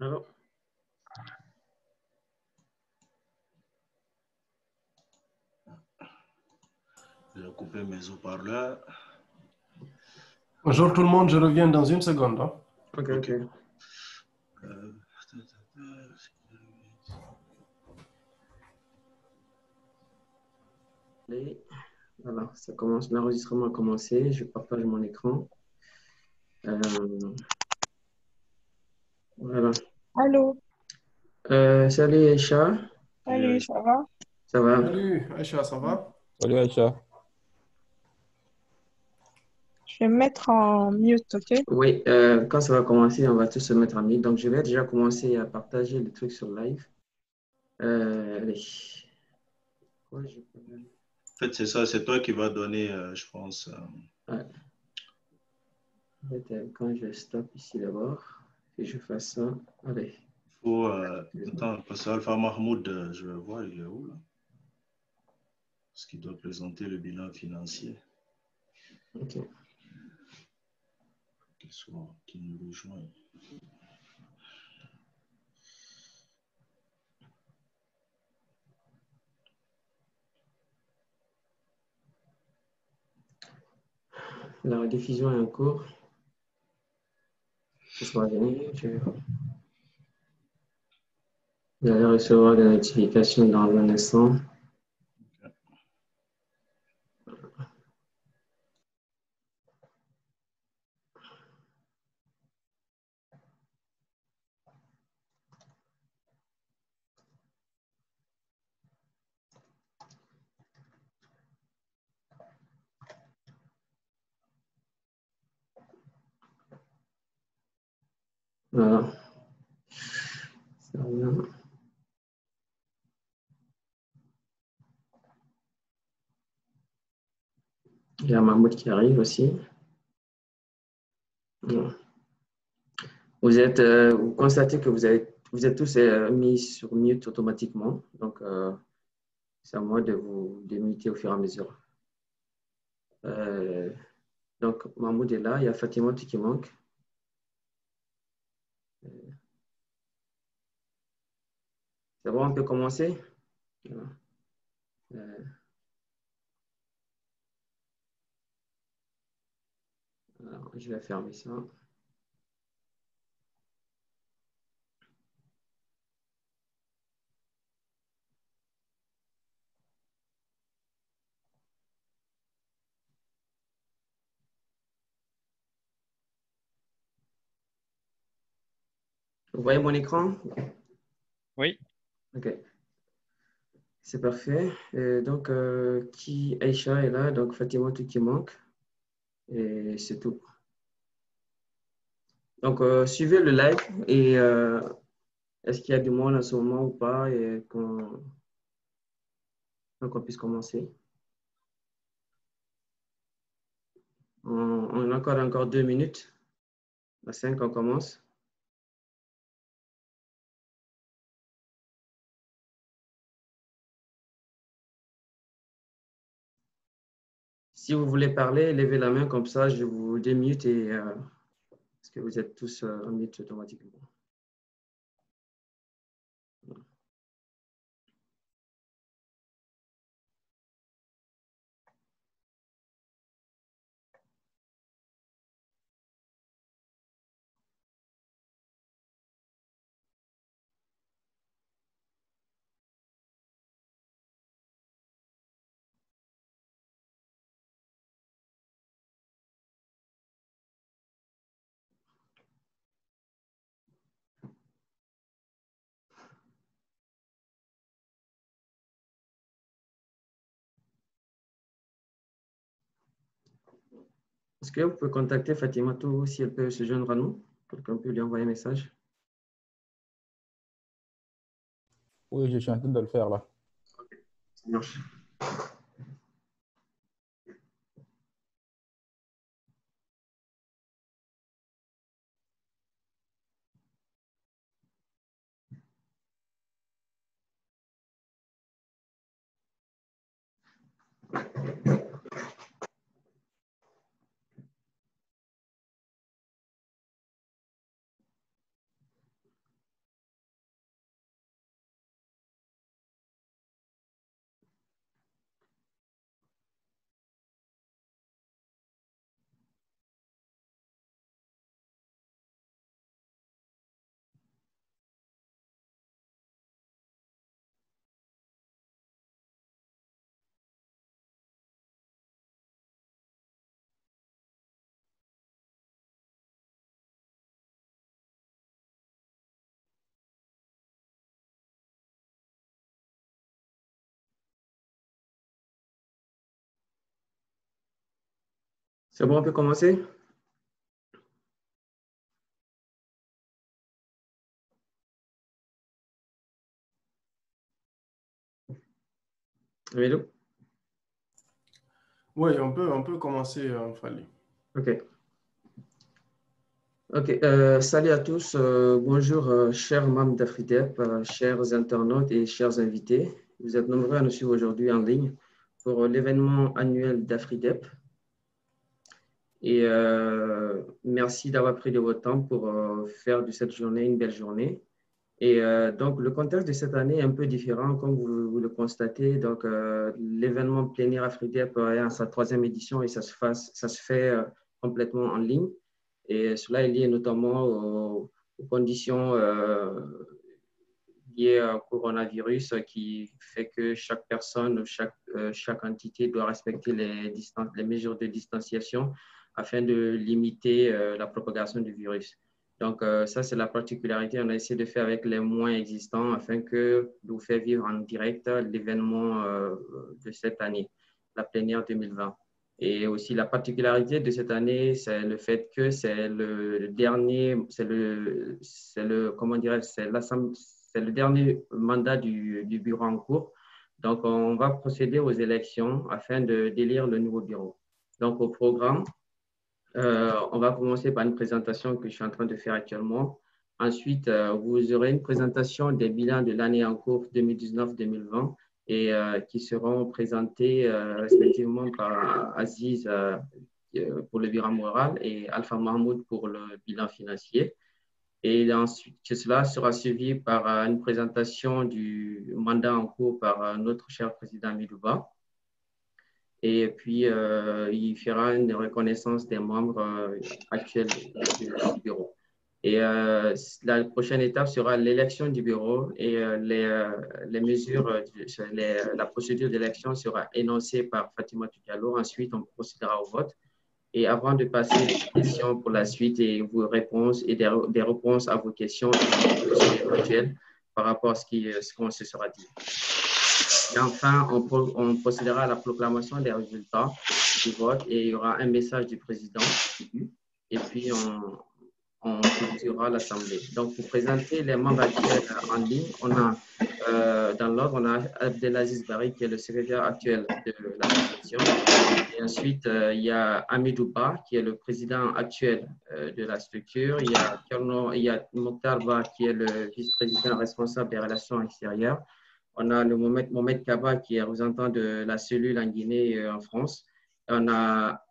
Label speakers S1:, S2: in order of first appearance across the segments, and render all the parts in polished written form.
S1: Alors,
S2: je vais couper mes haut-parleurs.
S3: Bonjour tout le monde, je reviens dans une seconde. Hein.
S1: ok. Et voilà, ça commence. L'enregistrement a commencé. Je partage mon écran. Voilà.
S4: Allô,
S1: Salut Aïcha,
S4: salut, ça va?
S1: ça va?
S3: Salut Aïcha, ça va?
S5: Salut Aïcha.
S4: Je vais me mettre en mute, ok?
S1: Oui, quand ça va commencer, on va tous se mettre en ligne. Donc, je vais déjà commencer à partager le truc sur live. Allez. Ouais,
S2: En fait, c'est ça, c'est toi qui vas donner, je pense.
S1: Ouais. En fait, quand je stoppe ici d'abord, et je fais ça, allez.
S2: Il faut. Attends, parce qu'Alpha Mahmoud, je vais voir, il est où là? Parce qu'il doit présenter le bilan financier.
S1: Ok.
S2: Qu'il nous rejoigne.
S1: La rediffusion est en cours. Ce sera bien. Vous allez recevoir des notifications dans un instant. Voilà. Ça va. Il y a Mahmoud qui arrive aussi. Voilà. Vous constatez que vous êtes tous mis sur mute automatiquement. Donc, c'est à moi de vous démuter au fur et à mesure. Donc, Mahmoud est là. Il y a Fatima qui manque. C'est bon, on peut commencer? Voilà. Alors, je vais fermer ça. Vous voyez mon écran?
S5: Oui.
S1: OK. C'est parfait. Donc, Aïcha est là, donc Fatima qui manque. Et c'est tout. Donc, suivez le live et est-ce qu'il y a du monde en ce moment ou pas et qu'on puisse commencer. On a encore 2 minutes. À 5, on commence. Si vous voulez parler, levez la main comme ça, je vous démute et parce que vous êtes tous en mute automatiquement. Est-ce que vous pouvez contacter Fatima si elle peut se joindre à nous? Quelqu'un peut lui envoyer un message?
S5: Oui, je suis en train de le faire là.
S1: Ça marche. C'est bon, on peut commencer? Hello?
S3: Oui, on peut commencer, Fali.
S1: OK. OK. Salut à tous. Bonjour, chers membres d'Afridep, chers internautes et chers invités. Vous êtes nombreux à nous suivre aujourd'hui en ligne pour l'événement annuel d'Afridep. Et merci d'avoir pris de votre temps pour faire de cette journée une belle journée. Et donc, le contexte de cette année est un peu différent, comme vous le constatez. Donc, l'événement plénière Afridep est à sa 3e édition et ça se fait complètement en ligne. Et cela est lié notamment aux conditions liées au coronavirus qui fait que chaque personne ou chaque entité doit respecter les mesures de distanciation afin de limiter la propagation du virus. Donc, ça, c'est la particularité. On a essayé de faire avec les moyens existants afin de vous faire vivre en direct l'événement de cette année, la plénière 2020. Et aussi, la particularité de cette année, c'est le fait que c'est le dernier, comment dirais-je, c'est le dernier mandat du bureau en cours. Donc, on va procéder aux élections afin d'élire le nouveau bureau. Donc, au programme, on va commencer par une présentation que je suis en train de faire actuellement. Ensuite, vous aurez une présentation des bilans de l'année en cours 2019-2020 et qui seront présentés respectivement par Aziz pour le bilan moral et Alpha Mahmoud pour le bilan financier. Et ensuite, cela sera suivi par une présentation du mandat en cours par notre cher président Midouba. Et puis, il fera une reconnaissance des membres actuels du bureau. Et la prochaine étape sera l'élection du bureau et les mesures, la procédure d'élection sera énoncée par Fatima Diallo. Ensuite, on procédera au vote. Et avant de passer aux questions pour la suite et vos réponses et des réponses à vos questions éventuelles par rapport à ce qu'on se sera dit. Et enfin, on procédera à la proclamation des résultats du vote et il y aura un message du président. Et puis, on clôturera l'Assemblée. Donc, pour présenter les membres actuels en ligne, on a, dans l'ordre, on a Abdelaziz Barry, qui est le secrétaire actuel de la section. Et ensuite, il y a Amidou Ba, qui est le président actuel de la structure. Il y a Mokhtar Ba, qui est le vice-président responsable des relations extérieures. On a le Mohamed Kaba, qui est représentant de la cellule en Guinée et en France. On a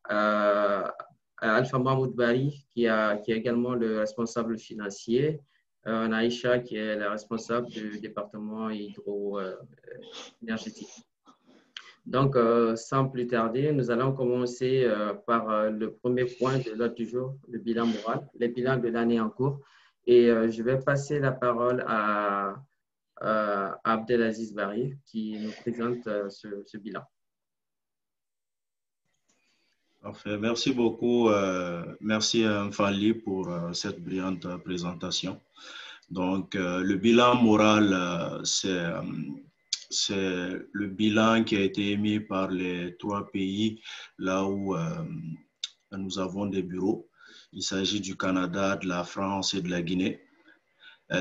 S1: Alpha Mahmoud Bari, qui est également le responsable financier. On a Aïcha, qui est la responsable du département hydro-énergétique. Donc, sans plus tarder, nous allons commencer par le premier point de l'ordre du jour, le bilan moral, le bilan de l'année en cours. Et je vais passer la parole à Abdelaziz Barry, qui nous présente ce bilan.
S2: Parfait. Merci beaucoup. Merci Mfali pour cette brillante présentation. Donc, le bilan moral, c'est le bilan qui a été émis par les 3 pays là où nous avons des bureaux. Il s'agit du Canada, de la France et de la Guinée.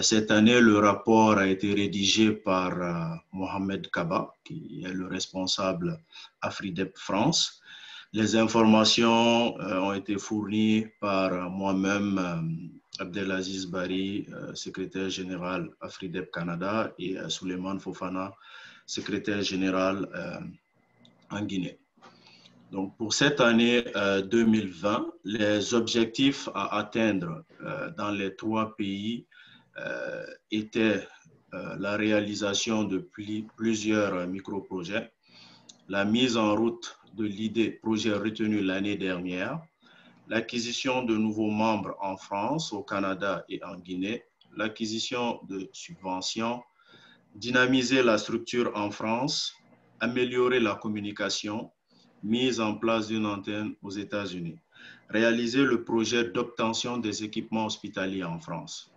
S2: Cette année, le rapport a été rédigé par Mohamed Kaba, qui est le responsable Afridep France. Les informations ont été fournies par moi-même, Abdelaziz Barry, secrétaire général Afridep Canada, et Souleymane Fofana, secrétaire général en Guinée. Donc, pour cette année 2020, les objectifs à atteindre dans les 3 pays étaient la réalisation de plusieurs micro-projets, la mise en route de l'idée projet retenu l'année dernière, l'acquisition de nouveaux membres en France, au Canada et en Guinée, l'acquisition de subventions, dynamiser la structure en France, améliorer la communication, mise en place d'une antenne aux États-Unis, réaliser le projet d'obtention des équipements hospitaliers en France.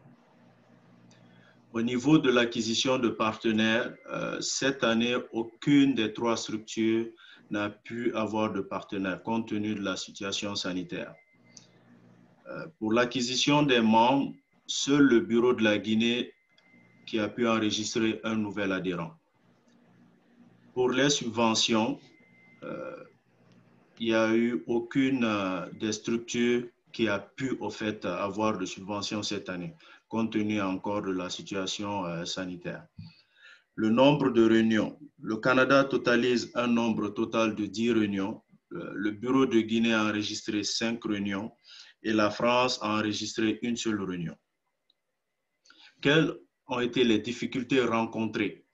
S2: Au niveau de l'acquisition de partenaires, cette année, aucune des 3 structures n'a pu avoir de partenaire compte tenu de la situation sanitaire. Pour l'acquisition des membres, seul le bureau de la Guinée qui a pu enregistrer un nouvel adhérent. Pour les subventions, il n'y a eu aucune des structures qui a pu au fait avoir de subventions cette année, compte tenu encore de la situation sanitaire. Le nombre de réunions. Le Canada totalise un nombre total de 10 réunions. Le bureau de Guinée a enregistré 5 réunions et la France a enregistré une seule réunion. Quelles ont été les difficultés rencontrées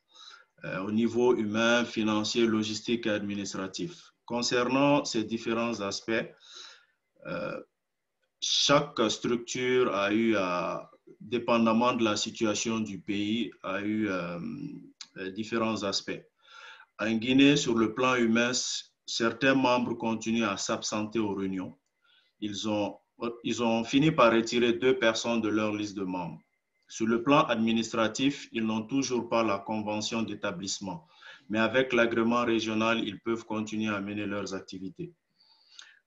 S2: au niveau humain, financier, logistique et administratif? Concernant ces différents aspects, chaque structure a eu, dépendamment de la situation du pays, a eu différents aspects. En Guinée, sur le plan humain, certains membres continuent à s'absenter aux réunions. Ils ont fini par retirer 2 personnes de leur liste de membres. Sur le plan administratif, ils n'ont toujours pas la convention d'établissement, mais avec l'agrément régional, ils peuvent continuer à mener leurs activités.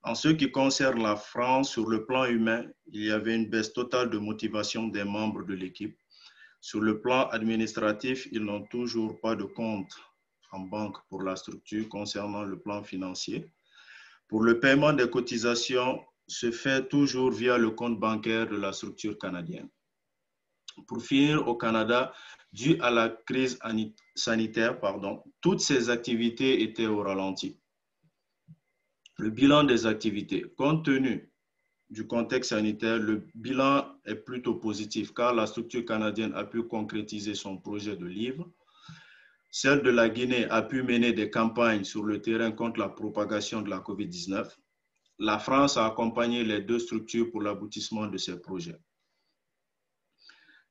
S2: En ce qui concerne la France, sur le plan humain, il y avait une baisse totale de motivation des membres de l'équipe. Sur le plan administratif, ils n'ont toujours pas de compte en banque pour la structure concernant le plan financier. Pour le paiement des cotisations, se fait toujours via le compte bancaire de la structure canadienne. Pour finir, au Canada, dû à la crise sanitaire, toutes ces activités étaient au ralenti. Le bilan des activités. Compte tenu du contexte sanitaire, le bilan est plutôt positif car la structure canadienne a pu concrétiser son projet de livre. Celle de la Guinée a pu mener des campagnes sur le terrain contre la propagation de la COVID-19. La France a accompagné les 2 structures pour l'aboutissement de ces projets.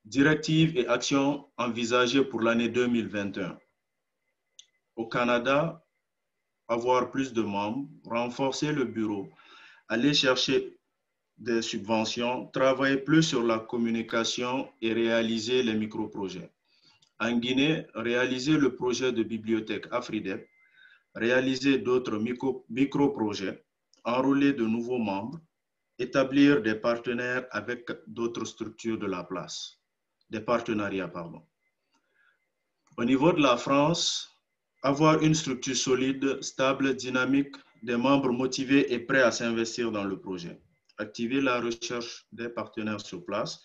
S2: Directives et actions envisagées pour l'année 2021. Au Canada, avoir plus de membres, renforcer le bureau, aller chercher des subventions, travailler plus sur la communication et réaliser les micro-projets. En Guinée, réaliser le projet de bibliothèque Afridep, réaliser d'autres micro-projets, enrôler de nouveaux membres, établir des partenaires avec d'autres structures de la place, des partenariats, pardon. Au niveau de la France, avoir une structure solide, stable, dynamique, des membres motivés et prêts à s'investir dans le projet. Activer la recherche des partenaires sur place,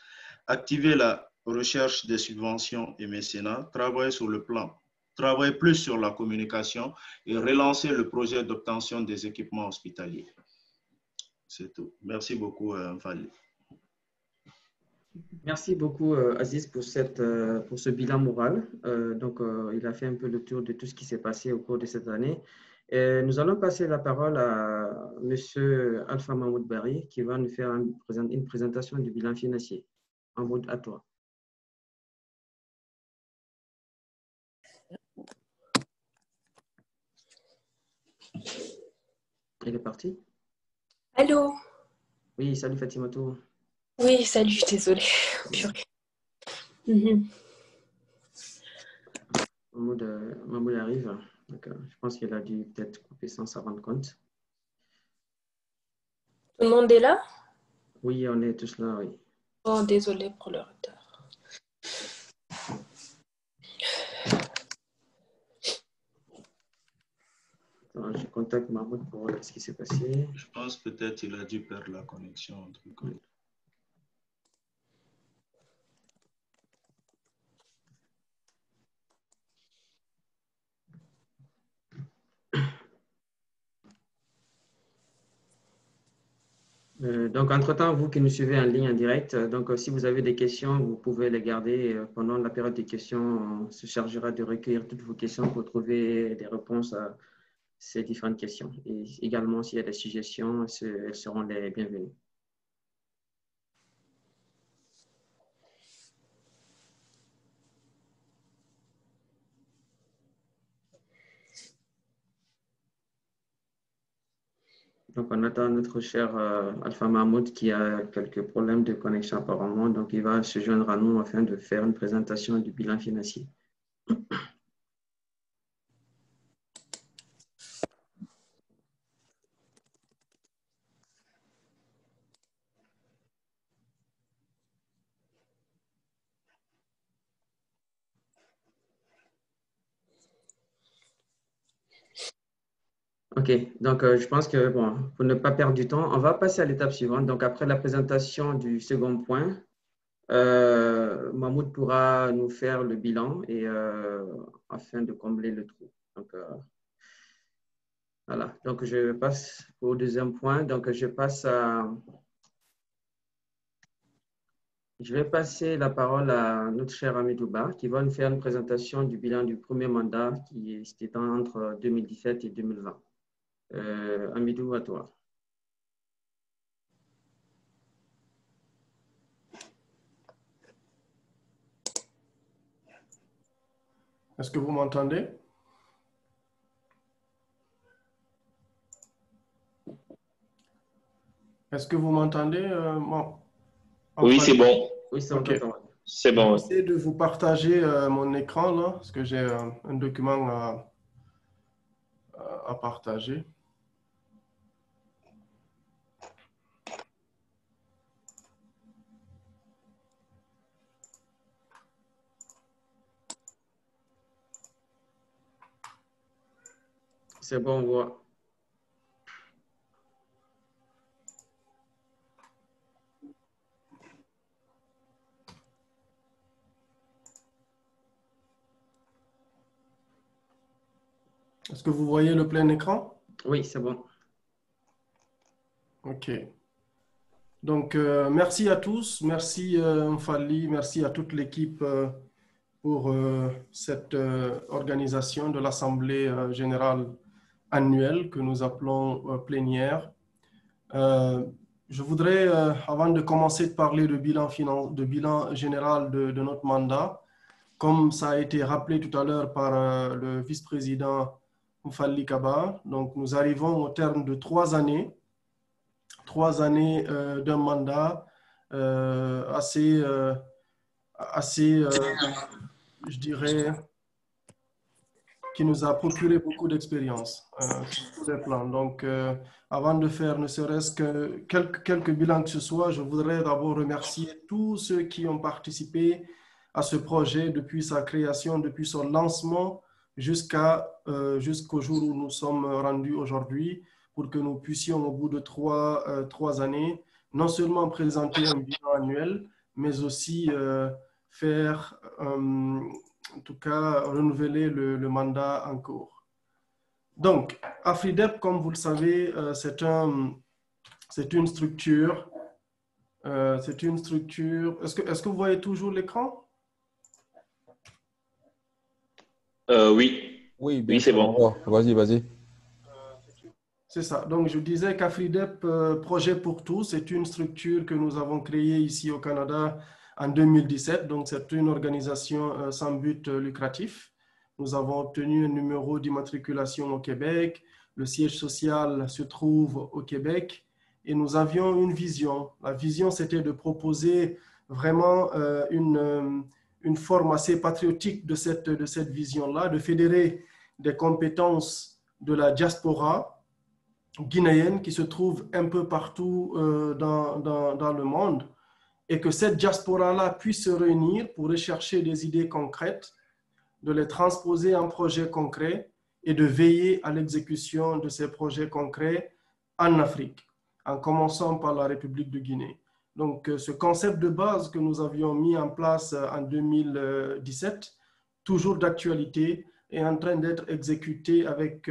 S2: activer la recherche des subventions et mécénats, travailler sur le plan, travailler plus sur la communication et relancer le projet d'obtention des équipements hospitaliers. C'est tout. Merci beaucoup, Mfali.
S1: Merci beaucoup, Aziz, pour ce bilan moral. Il a fait un peu le tour de tout ce qui s'est passé au cours de cette année. Et nous allons passer la parole à M. Alpha Mahmoud Bari, qui va nous faire une présentation du bilan financier. Mahmoud, à toi. Il est parti?
S6: Allô?
S1: Oui, salut Fatimatou.
S6: Oui, salut, désolée. Purée.
S1: Mahmoud arrive. Je pense qu'il a dû peut-être couper sans s'en rendre compte.
S6: Tout le monde est là?
S1: Oui, on est tous là, oui.
S6: Oh, désolée pour le retard.
S1: Alors, je contacte Mahmoud pour voir ce qui s'est passé.
S2: Je pense peut-être qu'il a dû perdre la connexion.
S1: Oui. Donc, entre-temps, vous qui nous suivez en ligne en direct, si vous avez des questions, vous pouvez les garder pendant la période des questions. On se chargera de recueillir toutes vos questions pour trouver des réponses à ces différentes questions. Et également, s'il y a des suggestions, elles seront les bienvenues. Donc, on attend notre cher Alpha Mahmoud qui a quelques problèmes de connexion apparemment. Donc, il va se joindre à nous afin de faire une présentation du bilan financier. OK, donc je pense que, bon, pour ne pas perdre du temps, on va passer à l'étape suivante. Donc, après la présentation du second point, Mahmoud pourra nous faire le bilan et, afin de combler le trou. Donc, voilà. Donc, je passe au deuxième point. Donc, je vais passer la parole à notre cher Amidouba qui va nous faire une présentation du bilan du premier mandat qui s'étend entre 2017 et 2020. Amidou, à toi.
S3: Est-ce que vous m'entendez? Est-ce que vous m'entendez?
S7: Oui, c'est bon.
S1: Oui, c'est
S3: OK.
S7: C'est bon.
S3: J'essaie de vous partager mon écran là, parce que j'ai un document à partager.
S1: C'est bon, on voit.
S3: Est-ce que vous voyez le plein écran?
S1: Oui, c'est bon.
S3: OK. Donc, merci à tous. Merci Mfali, merci à toute l'équipe pour cette organisation de l'Assemblée générale annuelle que nous appelons plénière. Je voudrais, avant de commencer de parler de bilan général de notre mandat, comme ça a été rappelé tout à l'heure par le vice-président Mfali Kaba, donc nous arrivons au terme de 3 années d'un mandat assez, je dirais, qui nous a procuré beaucoup d'expérience sur tous les plans. Donc, avant de faire ne serait-ce que quelques bilans que ce soit, je voudrais d'abord remercier tous ceux qui ont participé à ce projet depuis sa création, depuis son lancement jusqu'au jour où nous sommes rendus aujourd'hui, pour que nous puissions, au bout de 3 années, non seulement présenter un bilan annuel, mais aussi faire, en tout cas, renouveler le mandat en cours. Donc, AFRIDEP, comme vous le savez, c'est une structure. Est-ce que vous voyez toujours l'écran?
S7: Oui.
S5: Oui,
S7: Oui, c'est bon.
S5: Vas-y.
S3: C'est ça. Donc, je disais qu'AFRIDEP, Projet pour tous, c'est une structure que nous avons créée ici au Canada en 2017. Donc, c'est une organisation sans but lucratif. Nous avons obtenu un numéro d'immatriculation au Québec. Le siège social se trouve au Québec. Et nous avions une vision. La vision, c'était de proposer vraiment une forme assez patriotique de cette vision-là, de fédérer des compétences de la diaspora guinéenne qui se trouve un peu partout dans le monde, et que cette diaspora-là puisse se réunir pour rechercher des idées concrètes, de les transposer en projets concrets et de veiller à l'exécution de ces projets concrets en Afrique, en commençant par la République de Guinée. Donc, ce concept de base que nous avions mis en place en 2017, toujours d'actualité, est en train d'être exécuté avec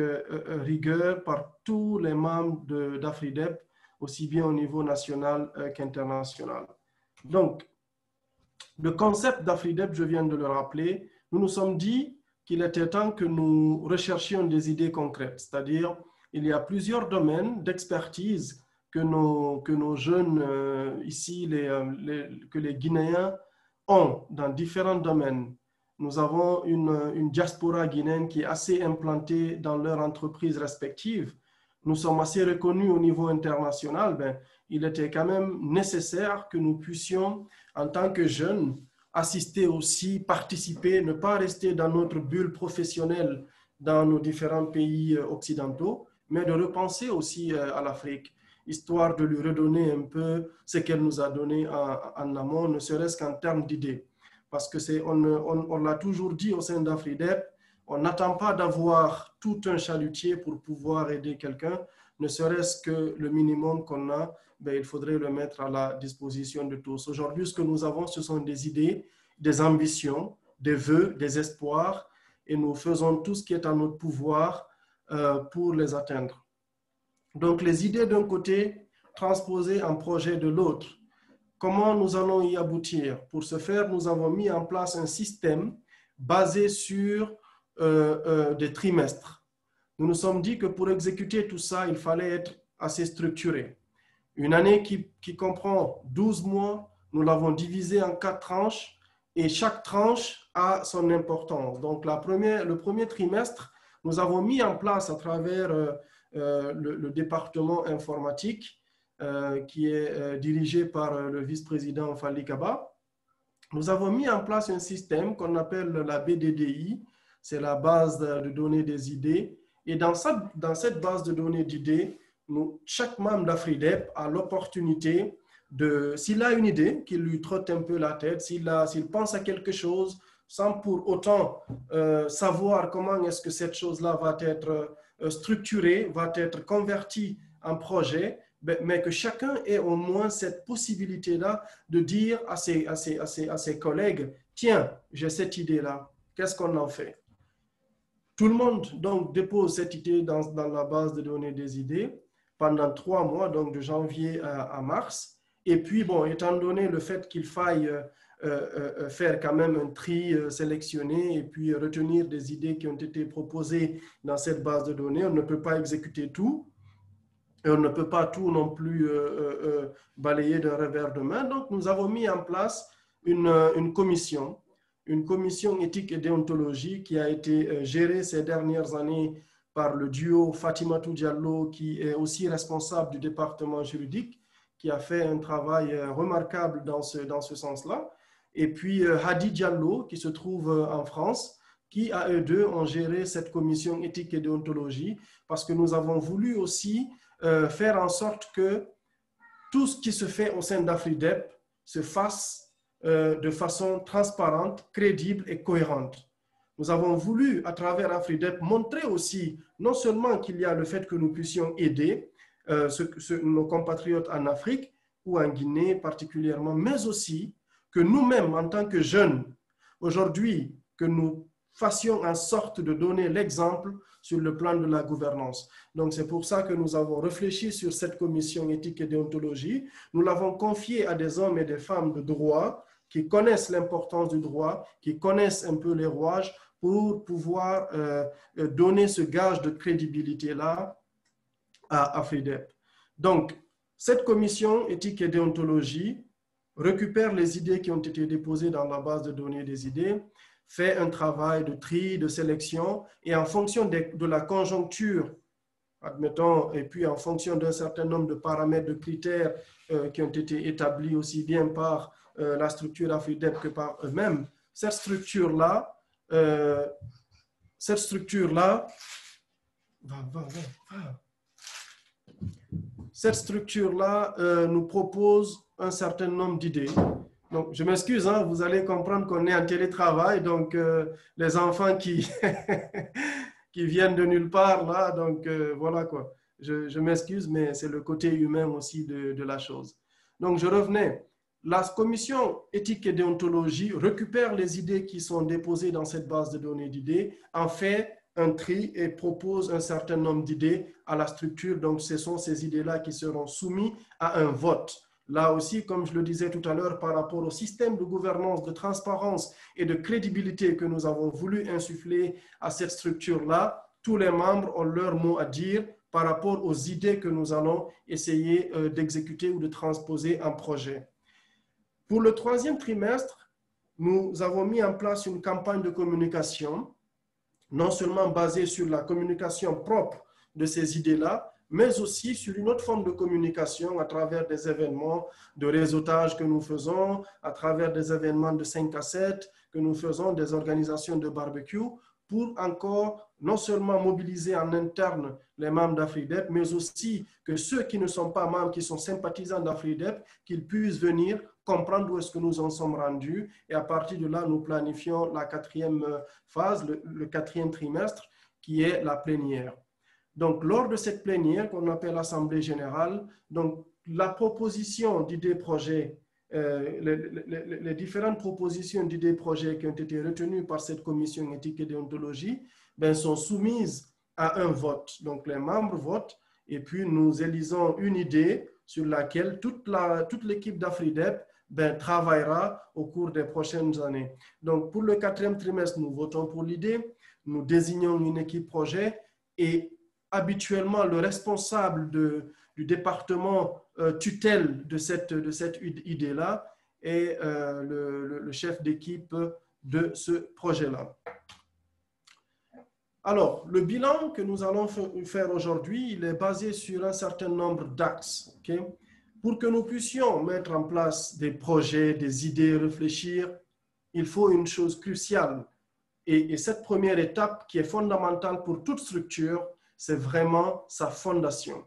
S3: rigueur par tous les membres d'AFRIDEP, aussi bien au niveau national qu'international. Donc, le concept d'AFRIDEP, je viens de le rappeler, nous nous sommes dit qu'il était temps que nous recherchions des idées concrètes, c'est-à-dire il y a plusieurs domaines d'expertise que nos jeunes ici, que les Guinéens ont dans différents domaines. Nous avons une diaspora guinéenne qui est assez implantée dans leurs entreprises respectives. Nous sommes assez reconnus au niveau international. Il était quand même nécessaire que nous puissions, en tant que jeunes, assister aussi, participer, ne pas rester dans notre bulle professionnelle dans nos différents pays occidentaux, mais de repenser aussi à l'Afrique, histoire de lui redonner un peu ce qu'elle nous a donné en amont, ne serait-ce qu'en termes d'idées. Parce que on l'a toujours dit au sein d'AFRIDEP, On n'attend pas d'avoir tout un chalutier pour pouvoir aider quelqu'un, ne serait-ce que le minimum qu'on a, il faudrait le mettre à la disposition de tous. Aujourd'hui, ce que nous avons, ce sont des idées, des ambitions, des vœux, des espoirs, et nous faisons tout ce qui est en notre pouvoir pour les atteindre. Donc, les idées d'un côté, transposées en projet de l'autre. Comment nous allons y aboutir? Pour ce faire, nous avons mis en place un système basé sur des trimestres. Nous nous sommes dit que pour exécuter tout ça, il fallait être assez structuré. Une année qui comprend 12 mois, nous l'avons divisé en 4 tranches et chaque tranche a son importance. Donc, le premier trimestre, nous avons mis en place à travers le département informatique qui est dirigé par le vice-président Fally Kaba. Nous avons mis en place un système qu'on appelle la BDDI, c'est la base de données des idées. Et dans cette base de données d'idées, chaque membre d'Afridep a l'opportunité de, s'il a une idée qui lui trotte un peu la tête, s'il pense à quelque chose sans pour autant savoir comment est-ce que cette chose-là va être structurée, va être convertie en projet, mais que chacun ait au moins cette possibilité-là de dire à ses collègues, tiens, j'ai cette idée-là, qu'est-ce qu'on en fait? Tout le monde donc dépose cette idée dans la base de données des idées pendant 3 mois, donc de janvier à mars. Et puis, bon, étant donné le fait qu'il faille faire quand même un tri, sélectionner et puis retenir des idées qui ont été proposées dans cette base de données, on ne peut pas exécuter tout. Et on ne peut pas tout non plus balayer d'un revers de main. Donc, nous avons mis en place une commission éthique et déontologie qui a été gérée ces dernières années par le duo Fatimatou Diallo, qui est aussi responsable du département juridique, qui a fait un travail remarquable dans ce sens-là. Et puis Hadi Diallo, qui se trouve en France, qui, à eux deux, ont géré cette commission éthique et déontologie, parce que nous avons voulu aussi faire en sorte que tout ce qui se fait au sein d'Afridep se fasse de façon transparente, crédible et cohérente. Nous avons voulu, à travers Afridep, montrer aussi non seulement qu'il y a le fait que nous puissions aider nos compatriotes en Afrique ou en Guinée particulièrement, mais aussi que nous-mêmes, en tant que jeunes, aujourd'hui, que nous fassions en sorte de donner l'exemple sur le plan de la gouvernance. Donc, c'est pour ça que nous avons réfléchi sur cette commission éthique et déontologie. Nous l'avons confiée à des hommes et des femmes de droit qui connaissent l'importance du droit, qui connaissent un peu les rouages pour pouvoir donner ce gage de crédibilité-là à Afridep. Donc, cette commission éthique et déontologie récupère les idées qui ont été déposées dans la base de données des idées, fait un travail de tri, de sélection, et en fonction de la conjoncture, admettons, et puis en fonction d'un certain nombre de paramètres, de critères qui ont été établis aussi bien par la structure Afridep que par eux-mêmes, cette structure-là nous propose un certain nombre d'idées. Donc, je m'excuse, hein, vous allez comprendre qu'on est en télétravail, donc les enfants qui viennent de nulle part, là, donc voilà quoi. Je m'excuse, mais c'est le côté humain aussi de la chose. Donc, je revenais. La commission éthique et déontologie récupère les idées qui sont déposées dans cette base de données d'idées, en fait un tri et propose un certain nombre d'idées à la structure. Donc, ce sont ces idées-là qui seront soumises à un vote. Là aussi, comme je le disais tout à l'heure, par rapport au système de gouvernance, de transparence et de crédibilité que nous avons voulu insuffler à cette structure-là, tous les membres ont leur mot à dire par rapport aux idées que nous allons essayer d'exécuter ou de transposer en projet. Pour le 3e trimestre, nous avons mis en place une campagne de communication, non seulement basée sur la communication propre de ces idées-là, mais aussi sur une autre forme de communication à travers des événements de réseautage que nous faisons, à travers des événements de 5 à 7 que nous faisons, des organisations de barbecue, pour encore non seulement mobiliser en interne les membres d'Afridep, mais aussi que ceux qui ne sont pas membres, qui sont sympathisants d'Afridep, qu'ils puissent venir comprendre où est-ce que nous en sommes rendus. Et à partir de là, nous planifions la 4e phase, le 4e trimestre, qui est la plénière. Donc, lors de cette plénière qu'on appelle l'Assemblée générale, donc, la proposition d'idées projets, les différentes propositions d'idées projets qui ont été retenues par cette commission éthique et déontologie sont soumises à un vote. Donc, les membres votent et puis nous élisons une idée sur laquelle toute l'équipe d'Afridep travaillera au cours des prochaines années. Donc, pour le 4e trimestre, nous votons pour l'idée, nous désignons une équipe projet et habituellement, le responsable du département tutelle de cette idée-là est le chef d'équipe de ce projet-là. Alors, le bilan que nous allons faire aujourd'hui, il est basé sur un certain nombre d'axes. Okay? Pour que nous puissions mettre en place des projets, des idées, réfléchir, il faut une chose cruciale. Et cette première étape qui est fondamentale pour toute structure, c'est vraiment sa fondation.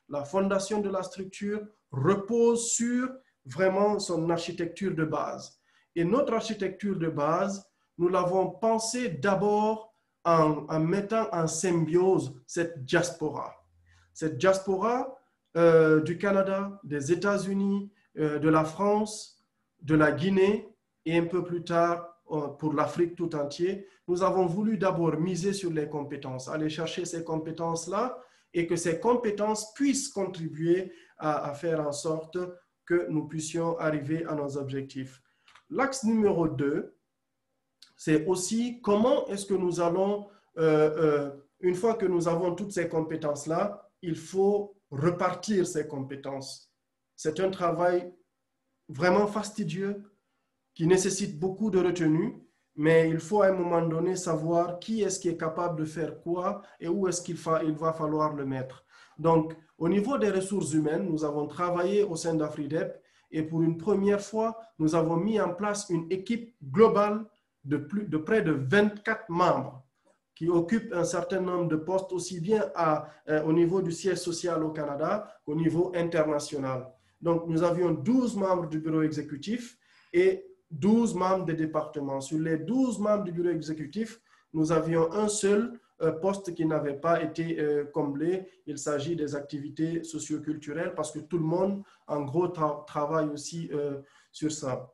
S3: La fondation de la structure repose sur vraiment son architecture de base. Et notre architecture de base, nous l'avons pensée d'abord en mettant en symbiose cette diaspora. Cette diaspora du Canada, des États-Unis, de la France, de la Guinée et un peu plus tard pour l'Afrique tout entière, nous avons voulu d'abord miser sur les compétences, aller chercher ces compétences-là et que ces compétences puissent contribuer à faire en sorte que nous puissions arriver à nos objectifs. L'axe numéro 2, c'est aussi comment est-ce que nous allons, une fois que nous avons toutes ces compétences-là, il faut repartir ces compétences. C'est un travail vraiment fastidieux qui nécessite beaucoup de retenue, mais il faut à un moment donné savoir qui est-ce qui est capable de faire quoi et où est-ce qu'il va falloir le mettre. Donc, au niveau des ressources humaines, nous avons travaillé au sein d'Afridep et pour une première fois, nous avons mis en place une équipe globale de près de 24 membres qui occupent un certain nombre de postes aussi bien au niveau du siège social au Canada qu'au niveau international. Donc, nous avions 12 membres du bureau exécutif et 12 membres des départements. Sur les 12 membres du bureau exécutif, nous avions un seul poste qui n'avait pas été comblé. Il s'agit des activités socioculturelles parce que tout le monde, en gros, travaille aussi sur ça.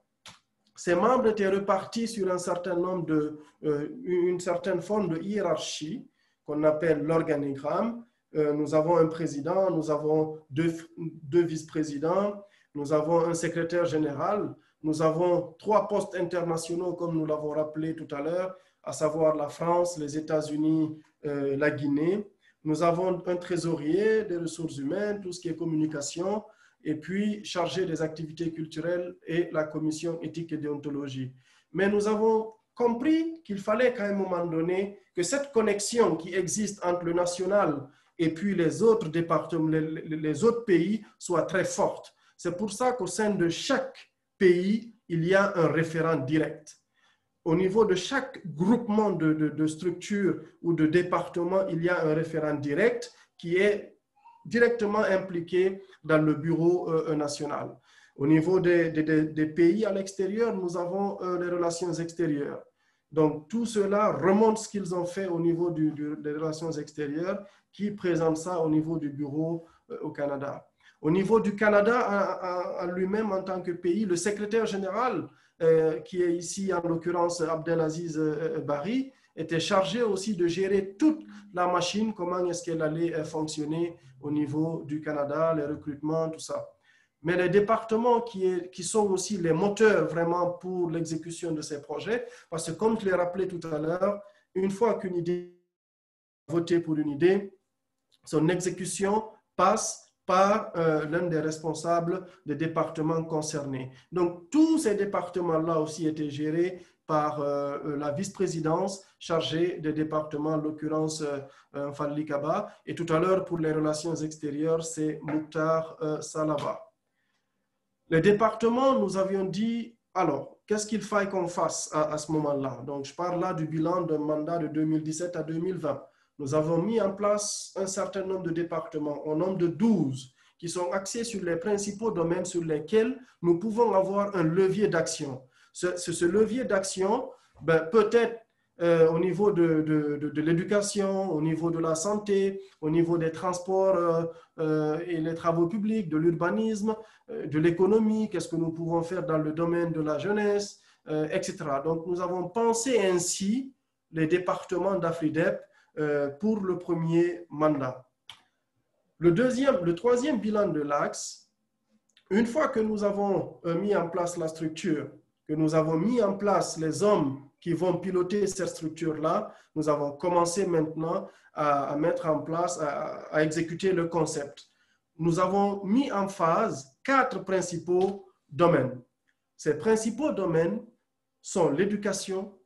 S3: Ces membres étaient repartis sur un certain nombre une certaine forme de hiérarchie qu'on appelle l'organigramme. Nous avons un président, nous avons deux vice-présidents, nous avons un secrétaire général. Nous avons 3 postes internationaux, comme nous l'avons rappelé tout à l'heure, à savoir la France, les États-Unis, la Guinée. Nous avons un trésorier des ressources humaines, tout ce qui est communication, et puis chargé des activités culturelles et la commission éthique et déontologie. Mais nous avons compris qu'il fallait qu'à un moment donné, que cette connexion qui existe entre le national et puis les autres départements, les autres pays, soit très forte. C'est pour ça qu'au sein de chaque pays, il y a un référent direct. Au niveau de chaque groupement de structures ou de départements, il y a un référent direct qui est directement impliqué dans le bureau national. Au niveau des pays à l'extérieur, nous avons les relations extérieures. Donc, tout cela remonte ce qu'ils ont fait au niveau des relations extérieures qui présentent ça au niveau du bureau au Canada. Au niveau du Canada à lui-même en tant que pays, le secrétaire général, qui est ici en l'occurrence Abdelaziz Barry, était chargé aussi de gérer toute la machine, comment est-ce qu'elle allait fonctionner au niveau du Canada, les recrutements, tout ça. Mais les départements qui sont aussi les moteurs vraiment pour l'exécution de ces projets, parce que comme je l'ai rappelé tout à l'heure, une fois qu'une idée est votée pour une idée, son exécution passe par l'un des responsables des départements concernés. Donc, tous ces départements-là aussi étaient gérés par la vice-présidence chargée des départements, en l'occurrence Fadli Kaba. Et tout à l'heure, pour les relations extérieures, c'est Mukhtar Salaba. Les départements, nous avions dit, alors, qu'est-ce qu'il faille qu'on fasse à ce moment-là? Donc, je parle là du bilan d'un mandat de 2017 à 2020. Nous avons mis en place un certain nombre de départements, au nombre de 12, qui sont axés sur les principaux domaines sur lesquels nous pouvons avoir un levier d'action. Ce levier d'action peut être au niveau de l'éducation, au niveau de la santé, au niveau des transports et les travaux publics, de l'urbanisme, de l'économie, qu'est-ce que nous pouvons faire dans le domaine de la jeunesse, etc. Donc, nous avons pensé ainsi les départements d'AFRIDEP pour le premier mandat. Le troisième bilan de l'axe, une fois que nous avons mis en place la structure, que nous avons mis en place les hommes qui vont piloter cette structure-là, nous avons commencé maintenant à mettre en place, à exécuter le concept. Nous avons mis en phase 4 principaux domaines. Ces principaux domaines sont l'éducation,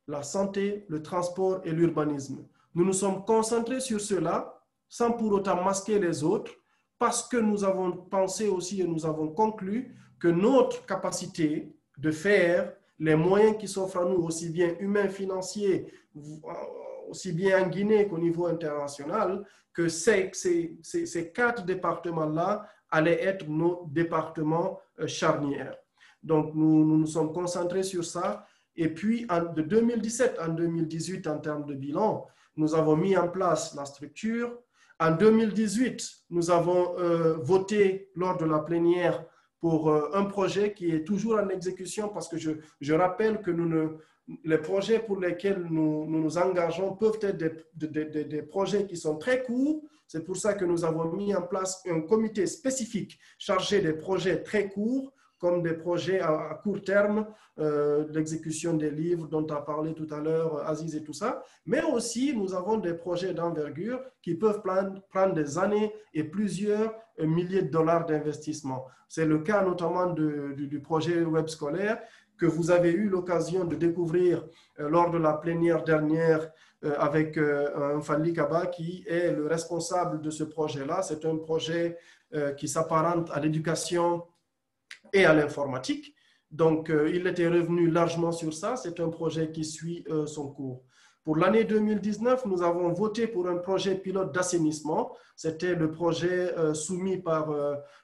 S3: la santé, le transport et l'urbanisme. Nous nous sommes concentrés sur cela sans pour autant masquer les autres parce que nous avons pensé aussi et nous avons conclu que notre capacité de faire les moyens qui s'offrent à nous, aussi bien humains, financiers, aussi bien en Guinée qu'au niveau international, que ces 4 départements-là allaient être nos départements charnières. Donc, nous nous sommes concentrés sur ça. Et puis, de 2017 en 2018, en termes de bilan, nous avons mis en place la structure. En 2018, nous avons voté lors de la plénière pour un projet qui est toujours en exécution parce que je rappelle que les projets pour lesquels nous nous engageons peuvent être des projets qui sont très courts. C'est pour ça que nous avons mis en place un comité spécifique chargé des projets très courts, comme des projets à court terme, l'exécution des livres dont a parlé tout à l'heure Aziz et tout ça. Mais aussi, nous avons des projets d'envergure qui peuvent prendre des années et plusieurs milliers de dollars d'investissement. C'est le cas notamment du projet web scolaire que vous avez eu l'occasion de découvrir lors de la plénière dernière avec Mfali Kaba qui est le responsable de ce projet-là. C'est un projet qui s'apparente à l'éducation et à l'informatique. Donc, il était revenu largement sur ça. C'est un projet qui suit son cours. Pour l'année 2019, nous avons voté pour un projet pilote d'assainissement. C'était le projet soumis par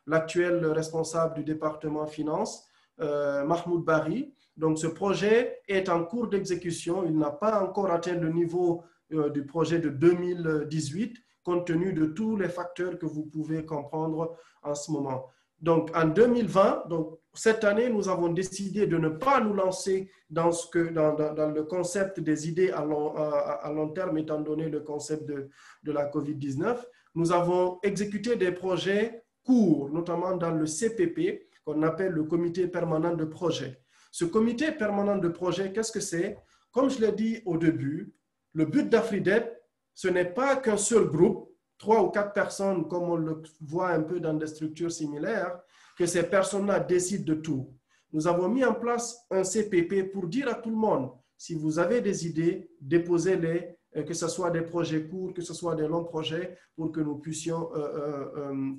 S3: l'actuel responsable du département finance, Mahmoud Bari. Donc, ce projet est en cours d'exécution. Il n'a pas encore atteint le niveau du projet de 2018, compte tenu de tous les facteurs que vous pouvez comprendre en ce moment. Donc, en 2020, donc, cette année, nous avons décidé de ne pas nous lancer dans le concept des idées à long terme, étant donné le concept de la COVID-19. Nous avons exécuté des projets courts, notamment dans le CPP, qu'on appelle le comité permanent de projet. Ce comité permanent de projet, qu'est-ce que c'est? Comme je l'ai dit au début, le but d'AFRIDEP, ce n'est pas qu'un seul groupe, 3 ou 4 personnes, comme on le voit un peu dans des structures similaires, que ces personnes-là décident de tout. Nous avons mis en place un CPP pour dire à tout le monde, si vous avez des idées, déposez-les, que ce soit des projets courts, que ce soit des longs projets, pour que nous puissions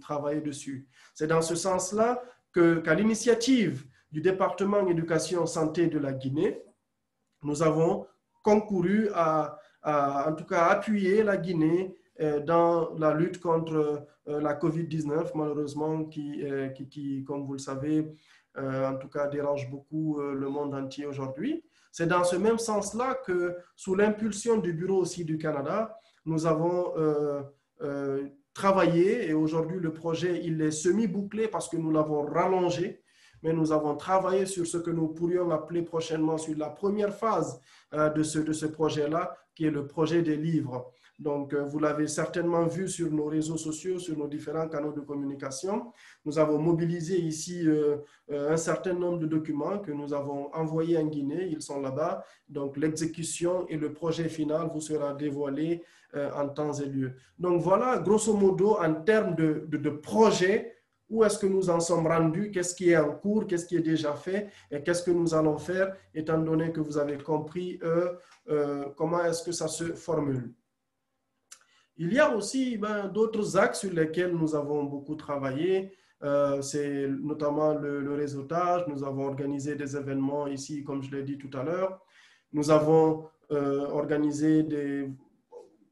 S3: travailler dessus. C'est dans ce sens-là qu'à l'initiative du département éducation santé de la Guinée, nous avons concouru en tout cas appuyer la Guinée dans la lutte contre la COVID-19, malheureusement, qui, comme vous le savez, en tout cas dérange beaucoup le monde entier aujourd'hui. C'est dans ce même sens-là que, sous l'impulsion du Bureau aussi du Canada, nous avons travaillé, et aujourd'hui le projet il est semi-bouclé parce que nous l'avons rallongé, mais nous avons travaillé sur ce que nous pourrions appeler prochainement sur la première phase de ce projet-là, qui est le projet des livres. Donc, vous l'avez certainement vu sur nos réseaux sociaux, sur nos différents canaux de communication. Nous avons mobilisé ici un certain nombre de documents que nous avons envoyés en Guinée. Ils sont là-bas. Donc, l'exécution et le projet final vous sera dévoilé en temps et lieu. Donc, voilà, grosso modo, en termes de projet, où est-ce que nous en sommes rendus, qu'est-ce qui est en cours, qu'est-ce qui est déjà fait et qu'est-ce que nous allons faire, étant donné que vous avez compris comment est-ce que ça se formule. Il y a aussi d'autres axes sur lesquels nous avons beaucoup travaillé. C'est notamment le réseautage. Nous avons organisé des événements ici, comme je l'ai dit tout à l'heure. Nous avons organisé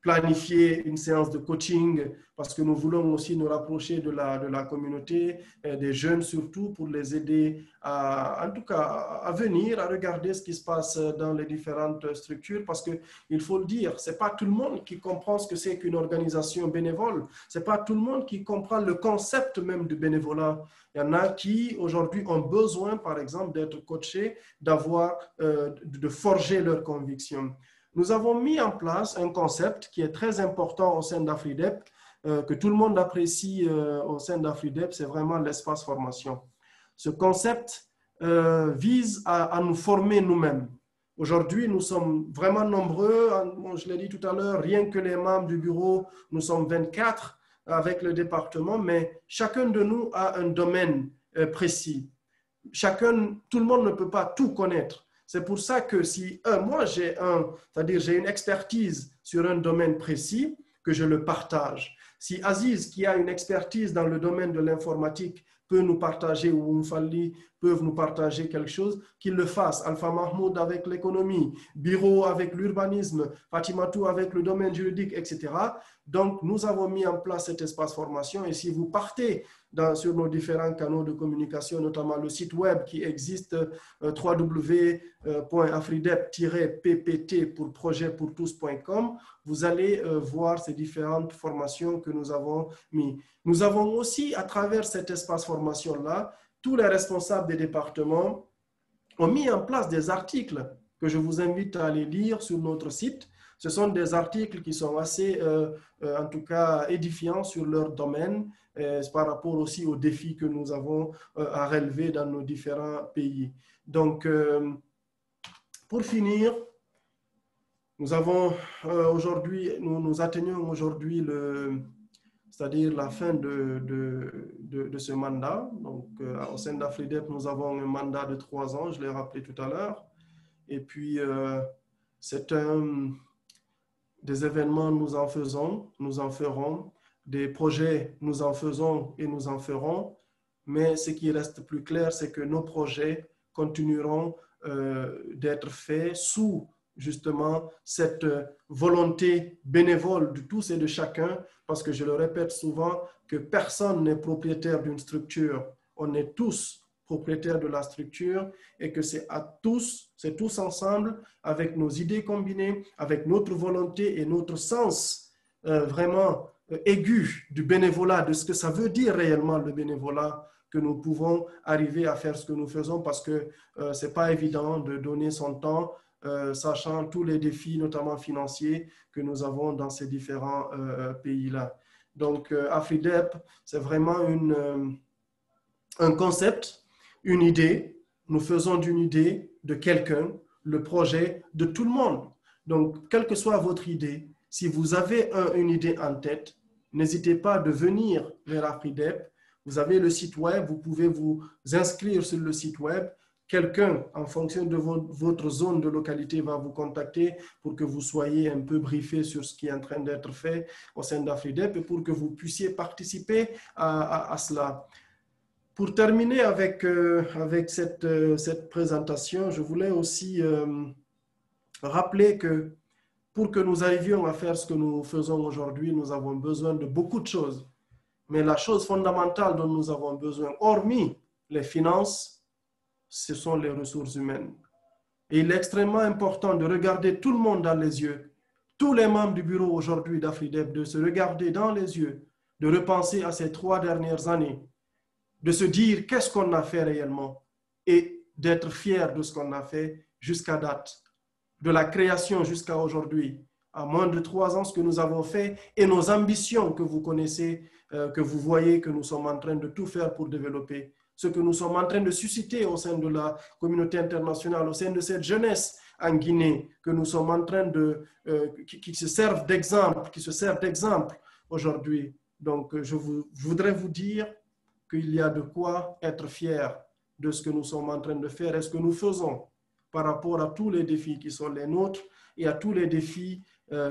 S3: planifier une séance de coaching parce que nous voulons aussi nous rapprocher de la communauté, des jeunes surtout, pour les aider en tout cas, à venir, à regarder ce qui se passe dans les différentes structures parce qu'il faut le dire, ce n'est pas tout le monde qui comprend ce que c'est qu'une organisation bénévole. Ce n'est pas tout le monde qui comprend le concept même du bénévolat. Il y en a qui, aujourd'hui, ont besoin, par exemple, d'être coachés, de forger leurs convictions. Nous avons mis en place un concept qui est très important au sein d'AfriDEP, que tout le monde apprécie au sein d'AfriDEP, c'est vraiment l'espace formation. Ce concept vise à nous former nous-mêmes. Aujourd'hui, nous sommes vraiment nombreux, je l'ai dit tout à l'heure, rien que les membres du bureau, nous sommes 24 avec le département, mais chacun de nous a un domaine précis. Tout le monde ne peut pas tout connaître. C'est pour ça que si moi j'ai une expertise sur un domaine précis, que je le partage. Si Aziz, qui a une expertise dans le domaine de l'informatique, peut nous partager, ou Mfali peuvent nous partager quelque chose, qu'il le fasse. Alpha Mahmoud avec l'économie, Biro avec l'urbanisme, Fatimatou avec le domaine juridique, etc. Donc, nous avons mis en place cet espace formation et si vous partez sur nos différents canaux de communication, notamment le site web qui existe, www.afridep-ppt pour projetpourtous.com, vous allez voir ces différentes formations que nous avons mis. Nous avons aussi, à travers cet espace formation-là, tous les responsables des départements ont mis en place des articles que je vous invite à aller lire sur notre site. Ce sont des articles qui sont assez, en tout cas, édifiants sur leur domaine, par rapport aussi aux défis que nous avons à relever dans nos différents pays. Donc, pour finir, nous avons aujourd'hui, nous atteignons aujourd'hui c'est-à-dire la fin de ce mandat. Donc, au sein d'AfriDEP, nous avons un mandat de 3 ans, je l'ai rappelé tout à l'heure. Et puis, c'est des événements, nous en faisons, nous en ferons. Des projets, nous en faisons et nous en ferons. Mais ce qui reste plus clair, c'est que nos projets continueront d'être faits sous justement cette volonté bénévole de tous et de chacun, parce que je le répète souvent, que personne n'est propriétaire d'une structure. On est tous propriétaires de la structure et que c'est tous ensemble, avec nos idées combinées, avec notre volonté et notre sens vraiment aigu du bénévolat, de ce que ça veut dire réellement le bénévolat, que nous pouvons arriver à faire ce que nous faisons parce que ce n'est pas évident de donner son temps, sachant tous les défis, notamment financiers, que nous avons dans ces différents pays-là. Donc, AfriDEP, c'est vraiment un concept, une idée. Nous faisons d'une idée de quelqu'un le projet de tout le monde. Donc, quelle que soit votre idée, si vous avez une idée en tête, n'hésitez pas de venir vers AfriDEP. Vous avez le site web, vous pouvez vous inscrire sur le site web. Quelqu'un, en fonction de votre zone de localité, va vous contacter pour que vous soyez un peu briefé sur ce qui est en train d'être fait au sein d'AfriDEP et pour que vous puissiez participer à cela. Pour terminer avec cette présentation, je voulais aussi rappeler que pour que nous arrivions à faire ce que nous faisons aujourd'hui, nous avons besoin de beaucoup de choses. Mais la chose fondamentale dont nous avons besoin, hormis les finances, ce sont les ressources humaines. Et il est extrêmement important de regarder tout le monde dans les yeux, tous les membres du bureau aujourd'hui d'AfriDEP, de se regarder dans les yeux, de repenser à ces 3 dernières années, de se dire qu'est-ce qu'on a fait réellement et d'être fier de ce qu'on a fait jusqu'à date, de la création jusqu'à aujourd'hui, à moins de 3 ans, ce que nous avons fait et nos ambitions que vous connaissez, que vous voyez que nous sommes en train de tout faire pour développer, ce que nous sommes en train de susciter au sein de la communauté internationale, au sein de cette jeunesse en Guinée, que nous sommes en train qui se servent d'exemple aujourd'hui. Donc, je voudrais vous dire qu'il y a de quoi être fier de ce que nous sommes en train de faire et ce que nous faisons par rapport à tous les défis qui sont les nôtres et à tous les défis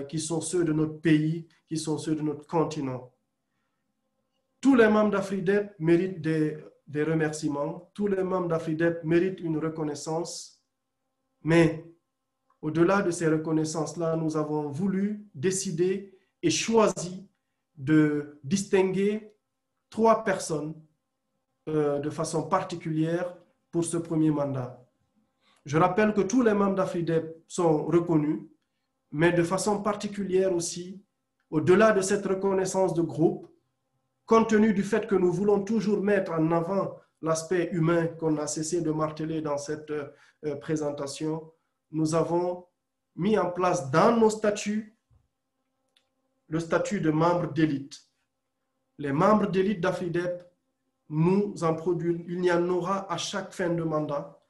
S3: qui sont ceux de notre pays, qui sont ceux de notre continent. Tous les membres d'AfriDEP méritent des remerciements, tous les membres d'AfriDEP méritent une reconnaissance, mais Au-delà de ces reconnaissances-là, nous avons voulu, décider et choisi de distinguer 3 personnes de façon particulière pour ce premier mandat. Je rappelle que tous les membres d'AFRIDEP sont reconnus, mais de façon particulière aussi, au-delà de cette reconnaissance de groupe, compte tenu du fait que nous voulons toujours mettre en avant l'aspect humain qu'on a cessé de marteler dans cette présentation, nous avons mis en place dans nos statuts le statut de membre d'élite. Les membres d'élite d'AFRIDEP, nous en produisons, il y en aura à chaque fin de mandat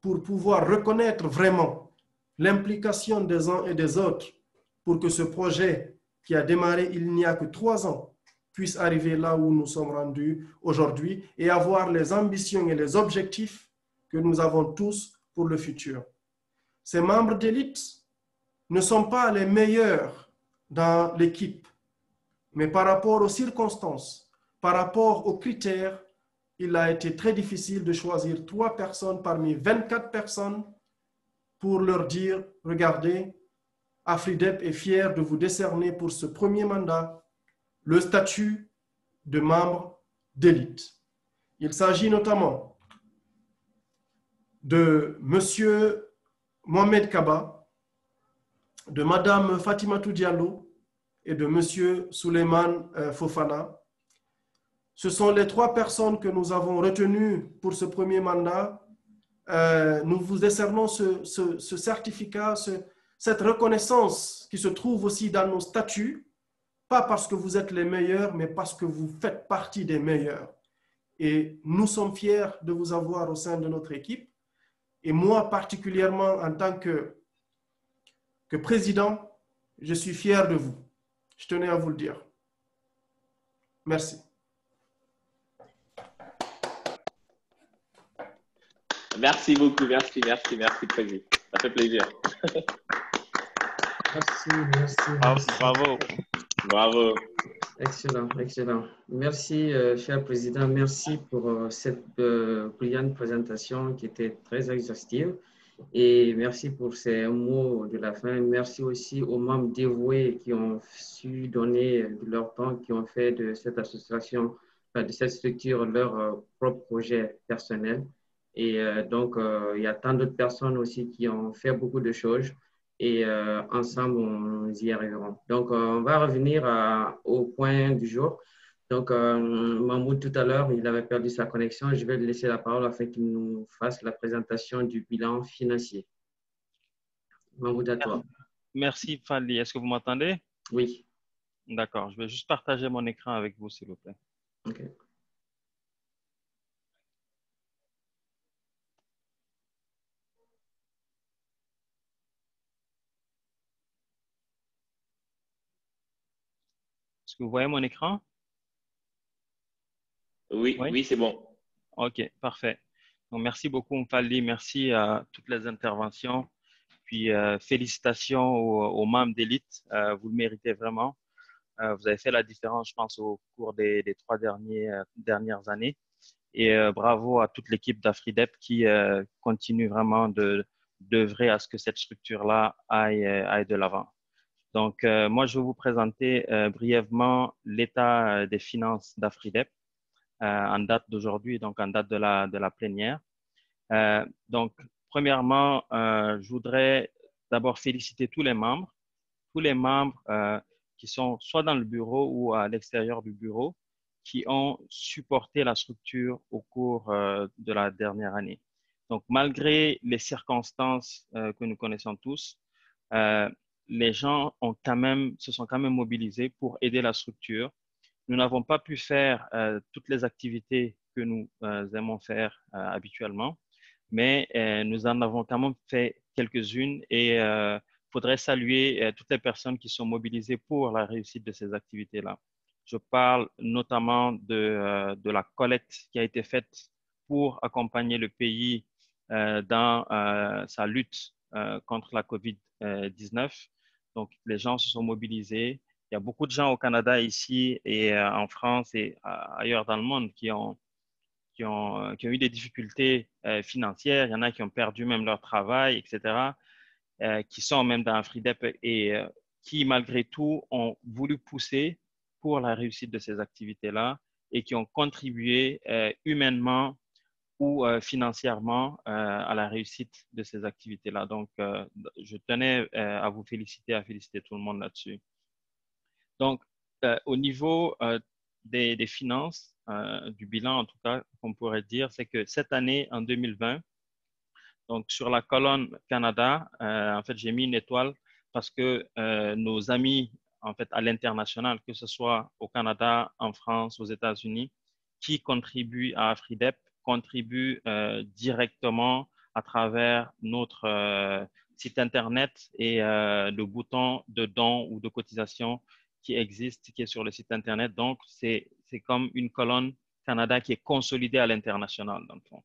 S3: pour pouvoir reconnaître vraiment l'implication des uns et des autres pour que ce projet qui a démarré il n'y a que 3 ans puisse arriver là où nous sommes rendus aujourd'hui et avoir les ambitions et les objectifs que nous avons tous pour le futur. Ces membres d'élite ne sont pas les meilleurs dans l'équipe, mais par rapport aux circonstances, par rapport aux critères, il a été très difficile de choisir 3 personnes parmi 24 personnes pour leur dire, regardez, AFRIDEP est fier de vous décerner pour ce premier mandat le statut de membre d'élite. Il s'agit notamment de M. Mohamed Kaba, de Mme Fatimatou Diallo et de M. Souleymane Fofana. Ce sont les 3 personnes que nous avons retenues pour ce premier mandat. Nous vous décernons ce certificat, cette reconnaissance qui se trouve aussi dans nos statuts, pas parce que vous êtes les meilleurs, mais parce que vous faites partie des meilleurs. Et nous sommes fiers de vous avoir au sein de notre équipe. Et moi, particulièrement, en tant que président, je suis fier de vous. Je tenais à vous le dire. Merci.
S7: Merci beaucoup, merci, Président. Ça fait plaisir.
S1: Merci.
S7: Bravo.
S1: Excellent. Merci, cher Président. Merci pour cette brillante présentation qui était très exhaustive. Et merci pour ces mots de la fin. Merci aussi aux membres dévoués qui ont su donner de leur temps, qui ont fait de cette association, de cette structure, leur propre projet personnel. Et donc, il y a tant d'autres personnes aussi qui ont fait beaucoup de choses. Et ensemble, on y arriverons. Donc, on va revenir au point du jour. Donc, Mahmoud, tout à l'heure, il avait perdu sa connexion. Je vais lui laisser la parole afin qu'il nous fasse la présentation du bilan financier. Mahmoud, à toi.
S8: Merci, Fali. Est-ce que vous m'entendez?
S1: Oui.
S8: D'accord. Je vais juste partager mon écran avec vous, s'il vous plaît.
S1: OK.
S8: Est-ce que vous voyez mon écran?
S7: Oui, c'est bon.
S8: OK, parfait. Donc, merci beaucoup, Mfali. Merci à toutes les interventions. Puis, félicitations aux membres d'élite. Vous le méritez vraiment. Vous avez fait la différence, je pense, au cours des 3 dernières années. Et bravo à toute l'équipe d'AFRIDEP qui continue vraiment d'œuvrer à ce que cette structure-là aille de l'avant. Donc, moi, je vais vous présenter brièvement l'état des finances d'AFRIDEP en date d'aujourd'hui, donc en date de la plénière. Donc, premièrement, je voudrais d'abord féliciter tous les membres qui sont soit dans le bureau ou à l'extérieur du bureau, qui ont supporté la structure au cours de la dernière année. Donc, malgré les circonstances que nous connaissons tous, les gens se sont quand même mobilisés pour aider la structure. Nous n'avons pas pu faire toutes les activités que nous aimons faire habituellement, mais nous en avons quand même fait quelques-unes et il faudrait saluer toutes les personnes qui sont mobilisées pour la réussite de ces activités-là. Je parle notamment de la collecte qui a été faite pour accompagner le pays dans sa lutte contre la COVID-19. Donc, les gens se sont mobilisés. Il y a beaucoup de gens au Canada ici et en France et ailleurs dans le monde qui ont eu des difficultés financières. Il y en a qui ont perdu même leur travail, etc. qui sont même dans AfriDep et qui, malgré tout, ont voulu pousser pour la réussite de ces activités-là et qui ont contribué humainement ou financièrement à la réussite de ces activités-là. Donc, je tenais à vous féliciter, à féliciter tout le monde là-dessus. Donc, au niveau des finances, du bilan en tout cas, qu'on pourrait dire, c'est que cette année, en 2020, donc sur la colonne Canada, en fait, j'ai mis une étoile parce que nos amis, en fait, à l'international, que ce soit au Canada, en France, aux États-Unis, qui contribuent à AfriDep, contribuent directement à travers notre site Internet et le bouton de don ou de cotisation qui existe, qui est sur le site Internet. Donc, c'est comme une colonne Canada qui est consolidée à l'international, dans le fond.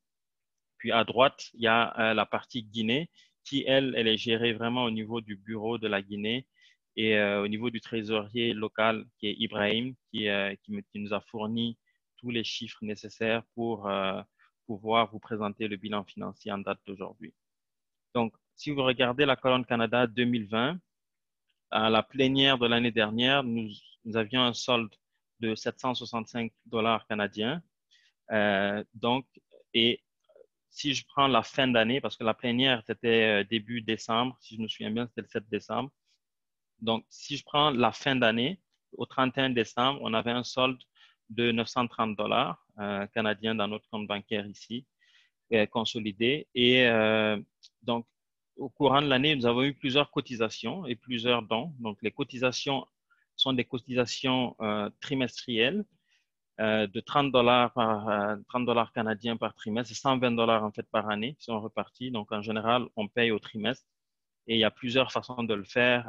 S8: Puis à droite, il y a la partie Guinée qui, elle est gérée vraiment au niveau du bureau de la Guinée et au niveau du trésorier local qui est Ibrahim, qui nous a fourni tous les chiffres nécessaires pour pouvoir vous présenter le bilan financier en date d'aujourd'hui. Donc, si vous regardez la colonne Canada 2020, à la plénière de l'année dernière, nous avions un solde de 765 $ canadiens. Donc, et si je prends la fin d'année, parce que la plénière, c'était début décembre, si je me souviens bien, c'était le 7 décembre. Donc, si je prends la fin d'année, au 31 décembre, on avait un solde de 930 $ canadiens dans notre compte bancaire ici, consolidé. Et donc, au courant de l'année, nous avons eu plusieurs cotisations et plusieurs dons. Donc, les cotisations sont des cotisations trimestrielles de 30 $ canadiens par trimestre et 120 $ en fait par année qui sont repartis. Donc, en général, on paye au trimestre et il y a plusieurs façons de le faire,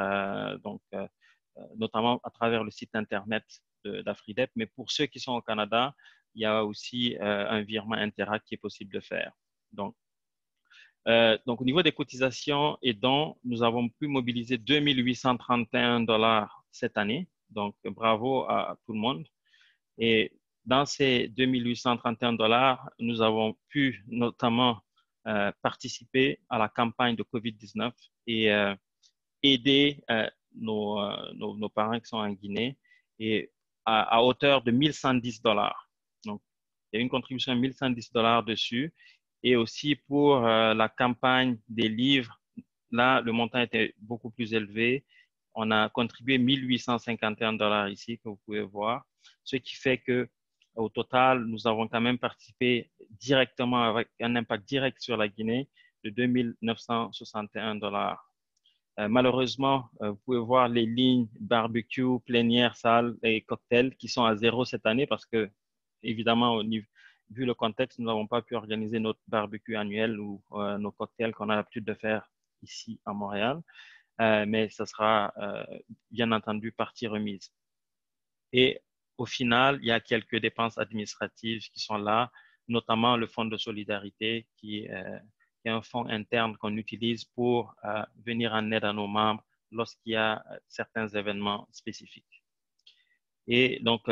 S8: notamment à travers le site Internet d'AfriDep. Mais pour ceux qui sont au Canada, il y a aussi un virement Interac qui est possible de faire. Donc, au niveau des cotisations et dons, nous avons pu mobiliser 2 831 $ cette année. Donc, bravo à tout le monde. Et dans ces 2 831 $, nous avons pu notamment participer à la campagne de COVID-19 et aider nos parents qui sont en Guinée et à hauteur de 1 110 $. Donc, il y a une contribution de 1 110 $ dessus. Et aussi pour la campagne des livres, là, le montant était beaucoup plus élevé. On a contribué 1 851 $ ici, que vous pouvez voir. Ce qui fait que au total, nous avons quand même participé directement avec un impact direct sur la Guinée de 2 961 $. Malheureusement, vous pouvez voir les lignes barbecue, plénière, salle et cocktail qui sont à zéro cette année parce que, évidemment, vu le contexte, nous n'avons pas pu organiser notre barbecue annuel ou nos cocktails qu'on a l'habitude de faire ici à Montréal. Mais ça sera bien entendu partie remise. Et au final, il y a quelques dépenses administratives qui sont là, notamment le fonds de solidarité qui est un fonds interne qu'on utilise pour venir en aide à nos membres lorsqu'il y a certains événements spécifiques. Et donc,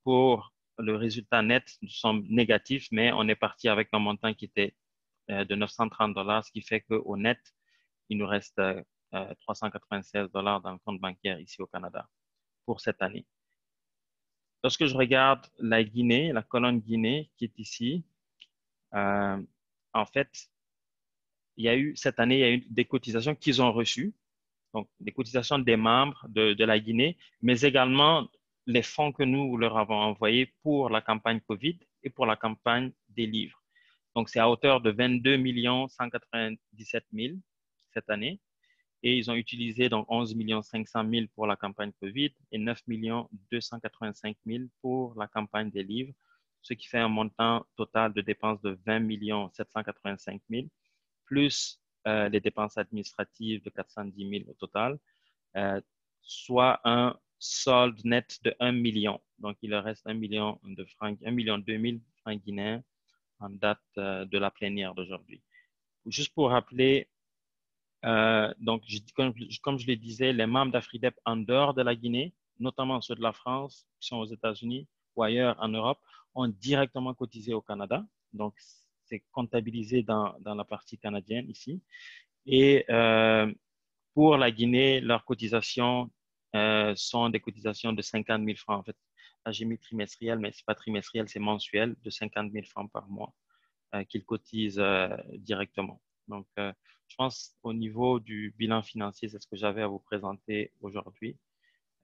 S8: pour le résultat net, nous sommes négatifs, mais on est parti avec un montant qui était de 930 $, ce qui fait qu'au net, il nous reste 396 $ dans le compte bancaire ici au Canada pour cette année. Lorsque je regarde la Guinée, la colonne Guinée qui est ici, en fait, cette année, il y a eu des cotisations qu'ils ont reçues, donc des cotisations des membres de la Guinée, mais également les fonds que nous leur avons envoyés pour la campagne COVID et pour la campagne des livres. Donc, c'est à hauteur de 22 197 000 cette année. Et ils ont utilisé donc 11 500 000 pour la campagne COVID et 9 285 000 pour la campagne des livres, ce qui fait un montant total de dépenses de 20 785 000, plus les dépenses administratives de 410 000 au total, soit un solde net de 1 million. Donc, il leur reste 1 million de francs, 1 million 2 000 francs guinéens en date de la plénière d'aujourd'hui. Juste pour rappeler, donc, comme je le disais, les membres d'AfriDep en dehors de la Guinée, notamment ceux de la France, qui sont aux États-Unis ou ailleurs en Europe, ont directement cotisé au Canada. Donc, c'est comptabilisé dans la partie canadienne ici. Et Pour la Guinée, leurs cotisations sont des cotisations de 50 000 francs. En fait, là, j'ai mis trimestriel, mais ce n'est pas trimestriel, c'est mensuel, de 50 000 francs par mois qu'ils cotisent directement. Donc, je pense au niveau du bilan financier, c'est ce que j'avais à vous présenter aujourd'hui.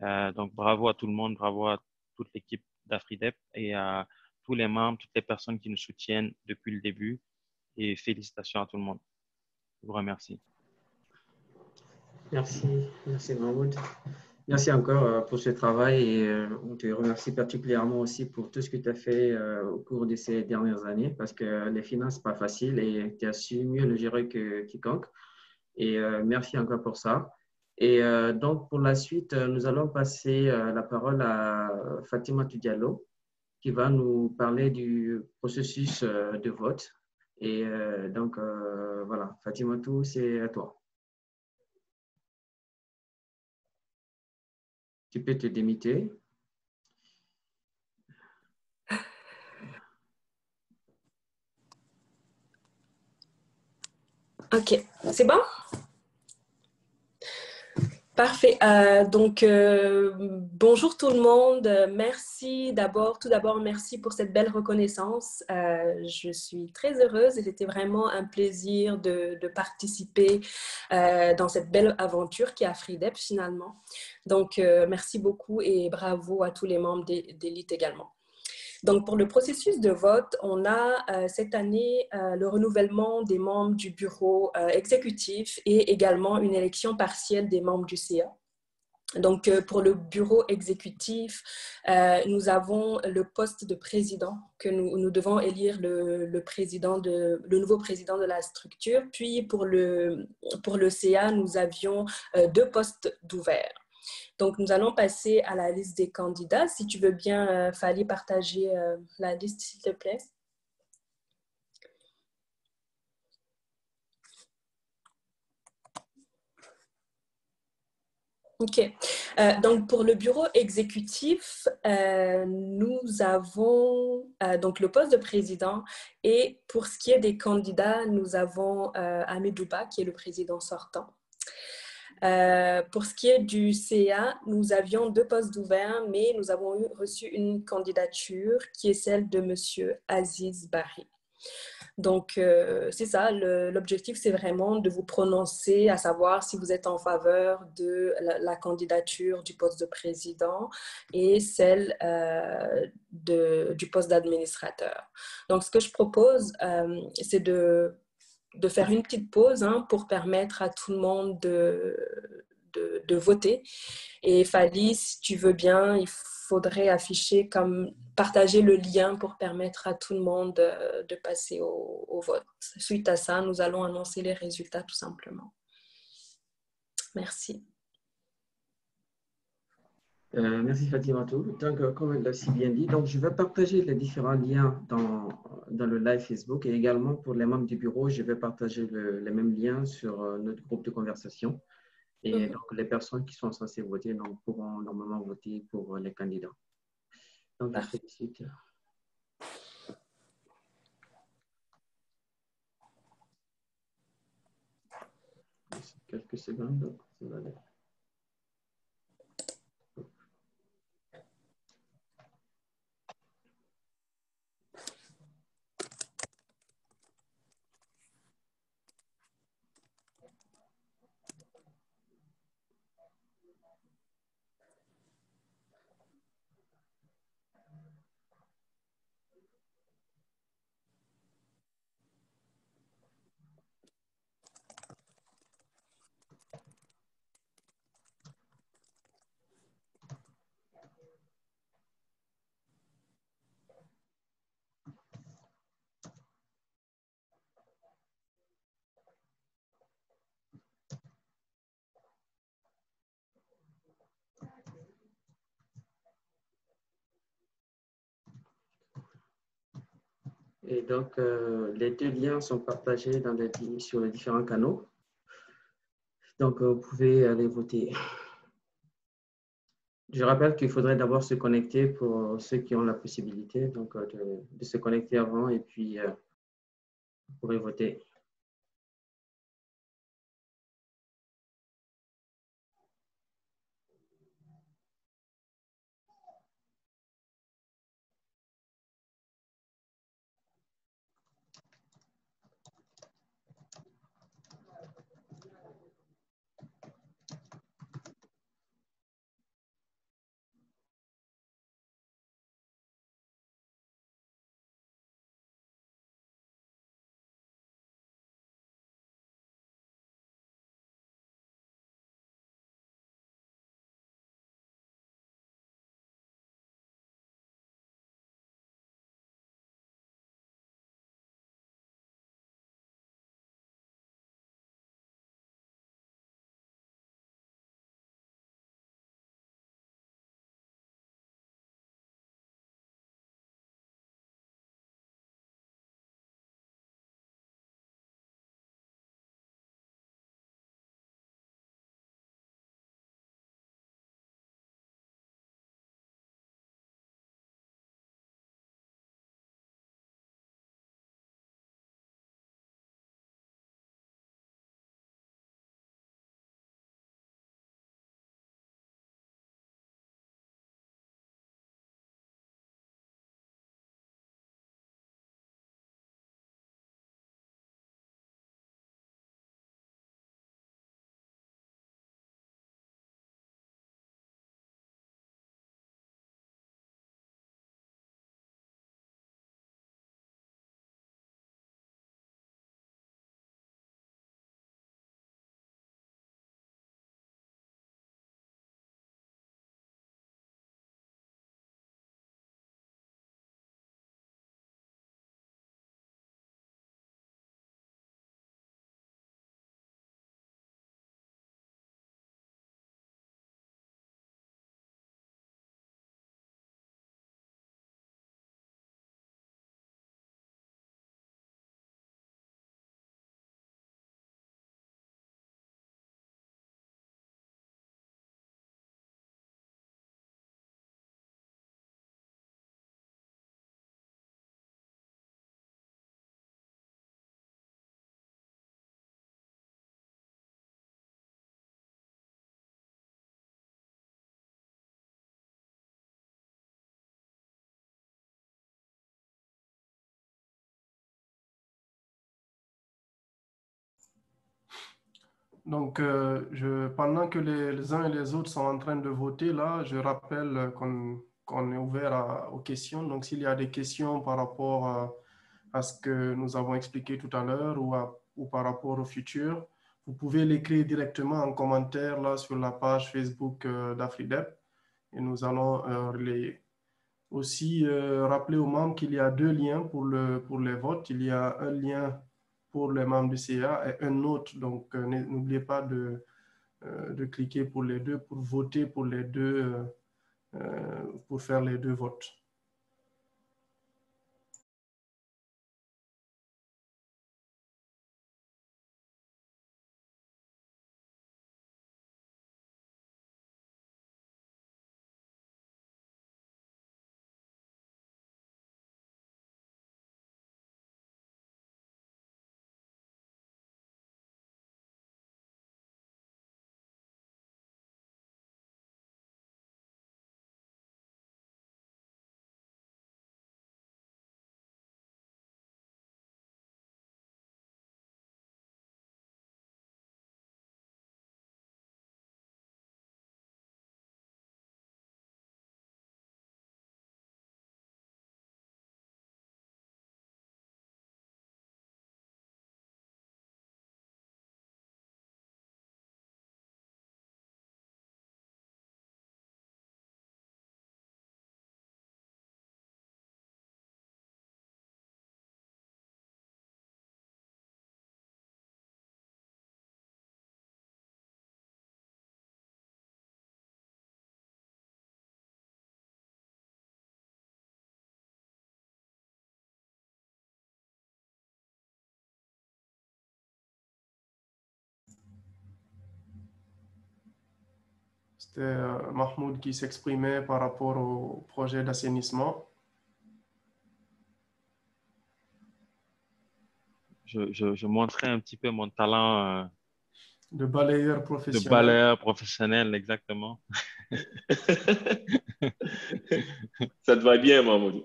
S8: Donc, bravo à tout le monde, bravo à toute l'équipe d'Afridep et à tous les membres, toutes les personnes qui nous soutiennent depuis le début. Et félicitations à tout le monde. Je vous remercie.
S1: Merci, merci Mahmoud. Merci encore pour ce travail et on te remercie particulièrement aussi pour tout ce que tu as fait au cours de ces dernières années parce que les finances, ce n'est pas facile et tu as su mieux le gérer que quiconque. Et merci encore pour ça. Et donc, pour la suite, nous allons passer la parole à Fatima Diallo qui va nous parler du processus de vote. Et donc, voilà, Fatima, c'est à toi. Tu peux te démuter.
S6: Ok, c'est bon? Parfait. Bonjour tout le monde. Merci tout d'abord, merci pour cette belle reconnaissance. Je suis très heureuse et c'était vraiment un plaisir de participer dans cette belle aventure qui est Afridep finalement. Donc, merci beaucoup et bravo à tous les membres d'Élite également. Donc, pour le processus de vote, on a cette année le renouvellement des membres du bureau exécutif et également une élection partielle des membres du CA. Donc, pour le bureau exécutif, nous avons le poste de président que nous devons élire le nouveau président de la structure. Puis, pour le CA, nous avions 2 postes d'ouverts. Donc, nous allons passer à la liste des candidats. Si tu veux bien, Fally, partager la liste, s'il te plaît. OK. Donc, pour le bureau exécutif, nous avons donc le poste de président et pour ce qui est des candidats, nous avons Amedouba, qui est le président sortant. Pour ce qui est du CA, nous avions 2 postes ouverts, mais nous avons reçu une candidature qui est celle de M. Aziz Barry. Donc, c'est ça, l'objectif, c'est vraiment de vous prononcer, à savoir si vous êtes en faveur de la candidature du poste de président et celle du poste d'administrateur. Donc, ce que je propose, c'est de faire une petite pause pour permettre à tout le monde de voter. Et Fally, si tu veux bien, il faudrait partager le lien pour permettre à tout le monde de passer au vote. Suite à ça, nous allons annoncer les résultats tout simplement. Merci.
S1: Merci Fatima. Donc, comme elle l'a si bien dit, donc, je vais partager les différents liens dans le live Facebook et également pour les membres du bureau, je vais partager les mêmes liens sur notre groupe de conversation. Et donc, les personnes qui sont censées voter pourront normalement voter pour les candidats. Donc, je félicite. Quelques secondes. Ça va aller. Et donc, les 2 liens sont partagés sur les différents canaux. Donc, vous pouvez aller voter. Je rappelle qu'il faudrait d'abord se connecter pour ceux qui ont la possibilité donc, de se connecter avant et puis vous pourrez voter.
S3: Donc, pendant que les uns et les autres sont en train de voter, là, je rappelle qu'on est ouvert aux questions. Donc, s'il y a des questions par rapport à ce que nous avons expliqué tout à l'heure ou par rapport au futur, vous pouvez l'écrire directement en commentaire là, sur la page Facebook d'Afridep et nous allons relayer. Aussi, rappeler aux membres qu'il y a deux liens pour les votes. Il y a un lien pour les membres du CA et un autre. Donc, n'oubliez pas de cliquer pour les deux, pour voter pour les deux, pour faire les deux votes. C'était Mahmoud qui s'exprimait par rapport au projet d'assainissement.
S8: Je montrais un petit peu mon talent
S3: de balayeur professionnel.
S8: De balayeur professionnel, exactement.
S7: Ça te va bien, Mahmoud.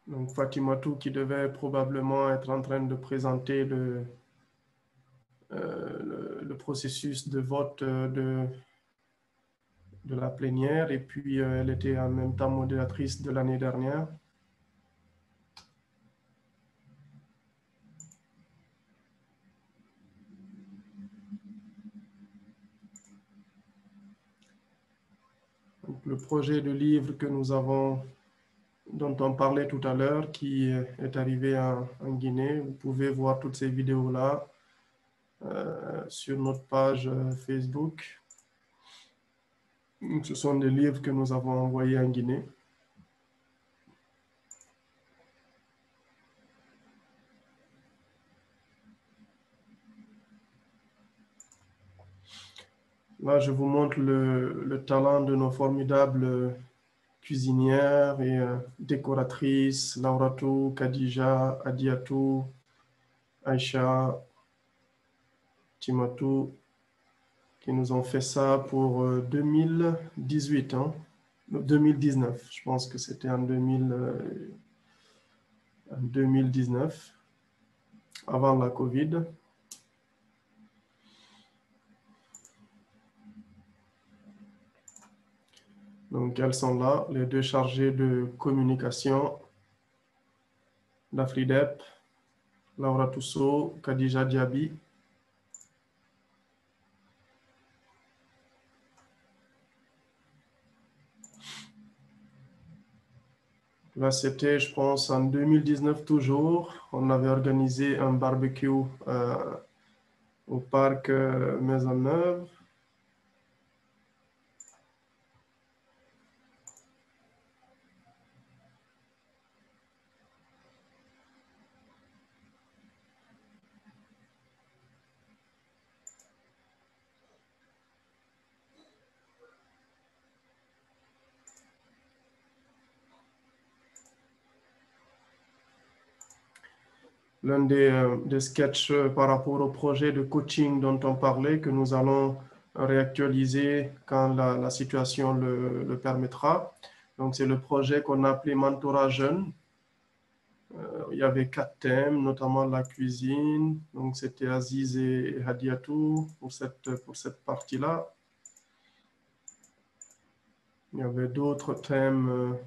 S3: Donc, Fatimatou qui devait probablement être en train de présenter le processus de vote de la plénière, et puis elle était en même temps modératrice de l'année dernière. Donc, le projet de livre que nous avons, dont on parlait tout à l'heure, qui est arrivé en Guinée. Vous pouvez voir toutes ces vidéos-là sur notre page Facebook. Ce sont des livres que nous avons envoyés en Guinée. Là, je vous montre le talent de nos formidables cuisinières et décoratrices, Lauratou, Khadija, Adiatou, Aïcha, Timatou, qui nous ont fait ça pour 2018, hein? 2019. Je pense que c'était en 2019, avant la Covid. Donc, elles sont là, les deux chargés de communication d'Afridep, Laura Tousso, Khadija Diaby. Là, c'était, je pense, en 2019 toujours. On avait organisé un barbecue au parc Maisonneuve. L'un des sketchs par rapport au projet de coaching dont on parlait, que nous allons réactualiser quand la situation le permettra. Donc, c'est le projet qu'on a appelé Mentorat Jeune. Il y avait 4 thèmes, notamment la cuisine. Donc, c'était Aziz et Hadiatou pour cette partie-là. Il y avait d'autres thèmes.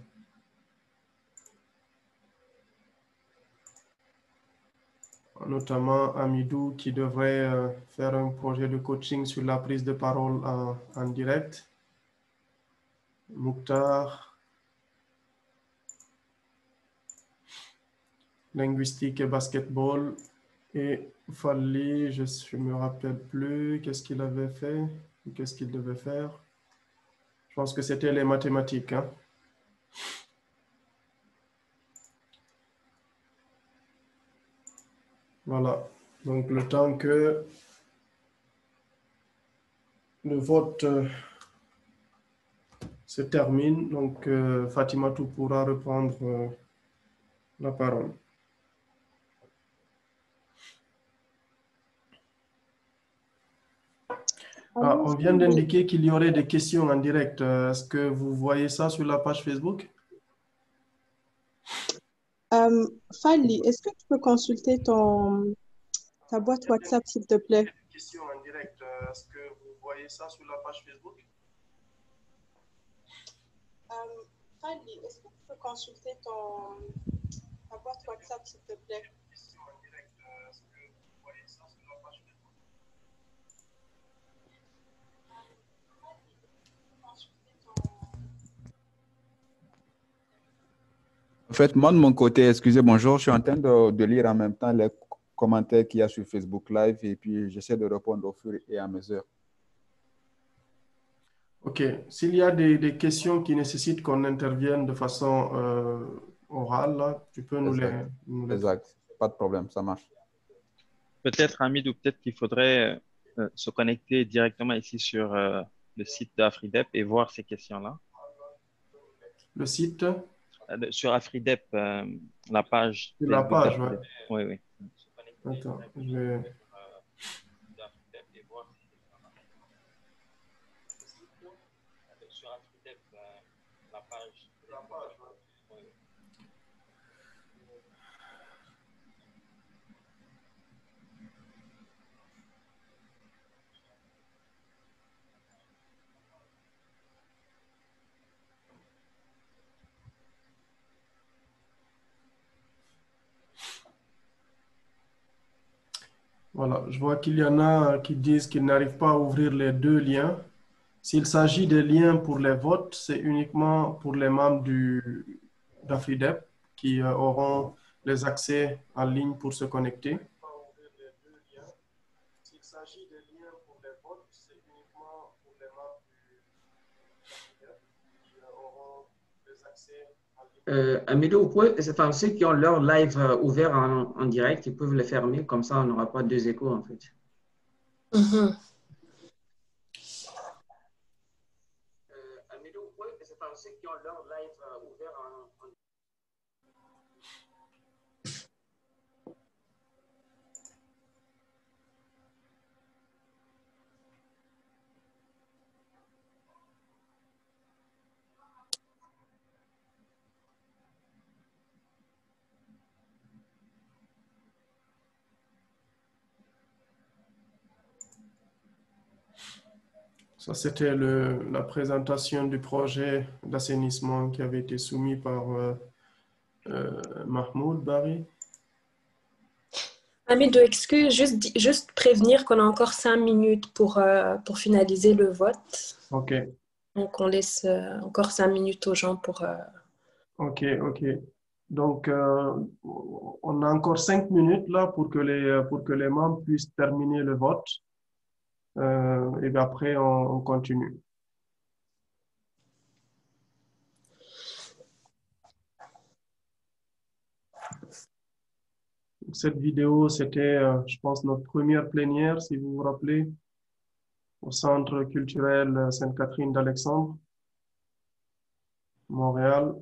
S3: Notamment Amidou qui devrait faire un projet de coaching sur la prise de parole en direct. Mouktar, linguistique et basketball. Et Fali, je ne me rappelle plus qu'est-ce qu'il avait fait, qu'est-ce qu'il devait faire. Je pense que c'était les mathématiques. Hein. Voilà. Donc, le temps que le vote se termine, donc Fatimatou pourra reprendre la parole. Ah, on vient d'indiquer qu'il y aurait des questions en direct. Est-ce que vous voyez ça sur la page Facebook?
S4: Fali, est-ce que tu peux consulter ta boîte WhatsApp, s'il te plaît?
S3: Question en direct. Est-ce que vous voyez ça sur la page Facebook?
S4: Fali, est-ce que tu peux consulter ta boîte WhatsApp, s'il te plaît?
S3: Question en direct. Est-ce que vous voyez ça sur la page Facebook?
S5: En fait, moi, de mon côté, excusez, bonjour, je suis en train de lire en même temps les commentaires qu'il y a sur Facebook Live et puis j'essaie de répondre au fur et à mesure.
S3: OK. S'il y a des questions qui nécessitent qu'on intervienne de façon orale, là, tu peux nous les...
S5: Exact. Pas de problème, ça marche.
S8: Peut-être, Hamid, ou peut-être qu'il faudrait se connecter directement ici sur le site d'Afridep et voir ces questions-là.
S3: Le site?
S8: Sur Afridep, la page.
S3: Sur la page, oui.
S8: Oui, oui.
S3: Attends, je vais... Voilà, je vois qu'il y en a qui disent qu'ils n'arrivent pas à ouvrir les deux liens. S'il s'agit des liens pour les votes, c'est uniquement pour les membres d'Afridep qui auront les accès en ligne pour se connecter. S'il s'agit des liens pour les votes, c'est uniquement pour les membres d'Afridep qui auront les accès en ligne.
S1: Amidou, enfin, ceux qui ont leur live ouvert en direct, ils peuvent le fermer, comme ça on n'aura pas deux échos en fait.
S6: Mhm.
S1: Ceux qui ont leur live ouvert en
S3: Ça, c'était la présentation du projet d'assainissement qui avait été soumis par Mahmoud Bari.
S6: Hamid, excuse, juste prévenir qu'on a encore 5 minutes pour finaliser le vote.
S3: OK.
S6: Donc, on laisse encore 5 minutes aux gens pour...
S3: OK. Donc, on a encore 5 minutes là pour que les membres puissent terminer le vote. Et bien après, on continue. Cette vidéo, c'était, je pense, notre première plénière, si vous vous rappelez, au Centre culturel Sainte-Catherine d'Alexandre, Montréal.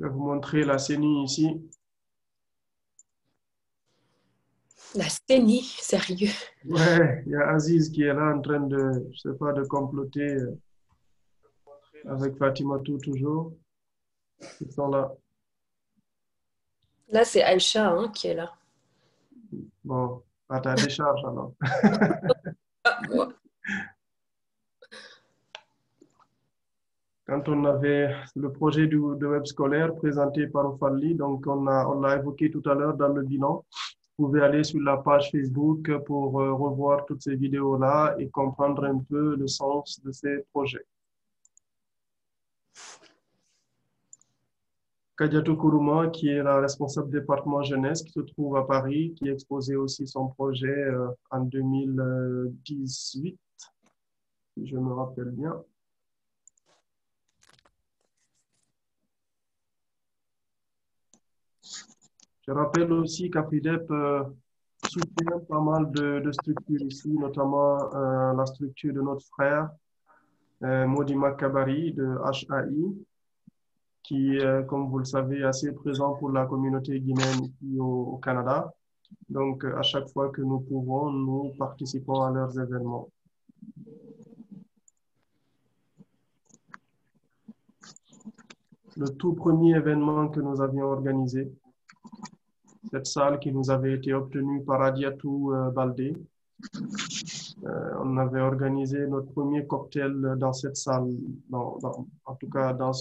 S3: Je vais vous montrer la CENI ici.
S6: La CENI, sérieux.
S3: Ouais, il y a Aziz qui est là en train de, je sais pas, de comploter avec Fatimatou toujours. Ils sont là.
S6: Là, c'est Aïcha hein, qui est là.
S3: Bon, à ta décharge alors.
S6: Ah, ouais.
S3: Quand on avait le projet de web scolaire présenté par Ofali, donc on l'a évoqué tout à l'heure dans le bilan. Vous pouvez aller sur la page Facebook pour revoir toutes ces vidéos-là et comprendre un peu le sens de ces projets. Kadiatou Kourouma, qui est la responsable département jeunesse, qui se trouve à Paris, qui a exposé aussi son projet en 2018, si je me rappelle bien. Je rappelle aussi qu'AFIDEP soutient pas mal de structures ici, notamment la structure de notre frère Modi Makabari de HAI, qui est, comme vous le savez, assez présent pour la communauté guinéenne ici au Canada. Donc, à chaque fois que nous pouvons, nous participons à leurs événements. Le tout premier événement que nous avions organisé, cette salle qui nous avait été obtenue par Adiatou Baldé. On avait organisé notre premier cocktail dans cette salle, en tout cas dans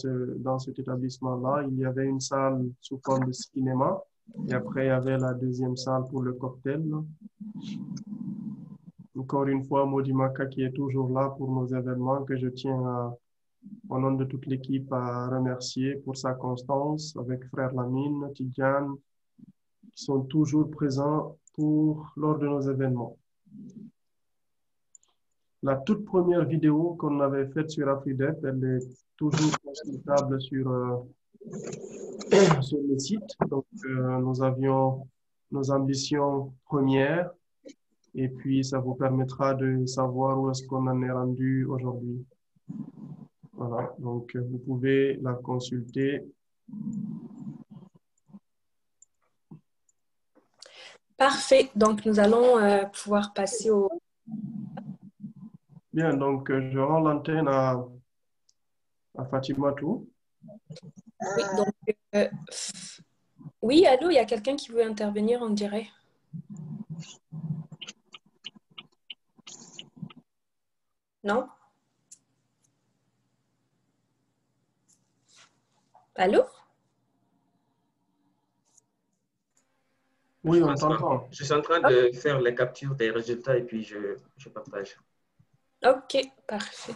S3: cet établissement-là. Il y avait une salle sous forme de cinéma et après il y avait la deuxième salle pour le cocktail. Encore une fois, Modi Maka qui est toujours là pour nos événements, que je tiens au nom de toute l'équipe à remercier pour sa constance avec Frère Lamine, Tidjane, qui sont toujours présents lors de nos événements. La toute première vidéo qu'on avait faite sur AFIDEP, elle est toujours consultable sur le site. Donc, nous avions nos ambitions premières et puis ça vous permettra de savoir où est-ce qu'on en est rendu aujourd'hui. Voilà, donc vous pouvez la consulter.
S6: Parfait, donc nous allons pouvoir passer au...
S3: Bien, donc je rends l'antenne à Fatimatou.
S6: Oui, donc, oui, allô, il y a quelqu'un qui veut intervenir, on dirait. Non? Allô?
S3: Oui, on t'entend.
S1: Je suis en train de faire les captures des résultats et puis je partage.
S6: Ok, parfait.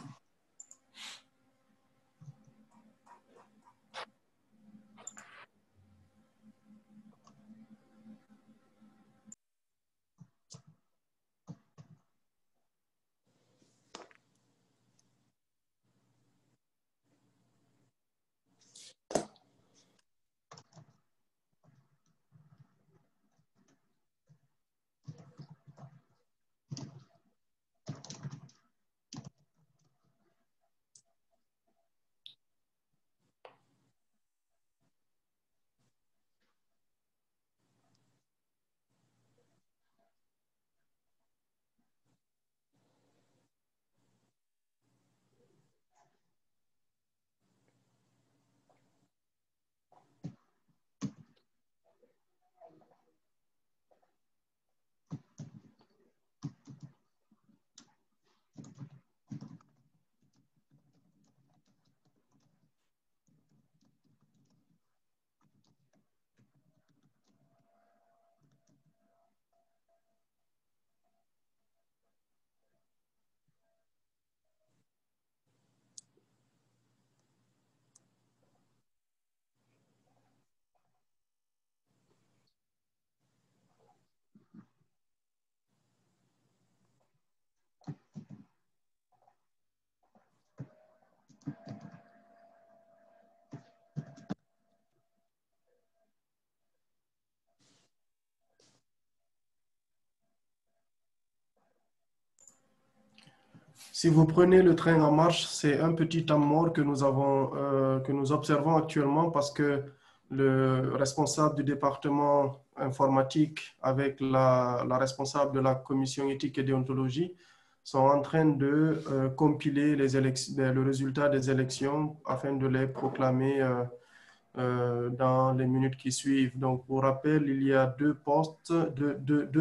S3: Si vous prenez le train en marche, c'est un petit temps mort que nous observons actuellement parce que le responsable du département informatique avec la responsable de la commission éthique et déontologie sont en train de compiler le résultat des élections afin de les proclamer dans les minutes qui suivent. Donc, pour rappel, il y a deux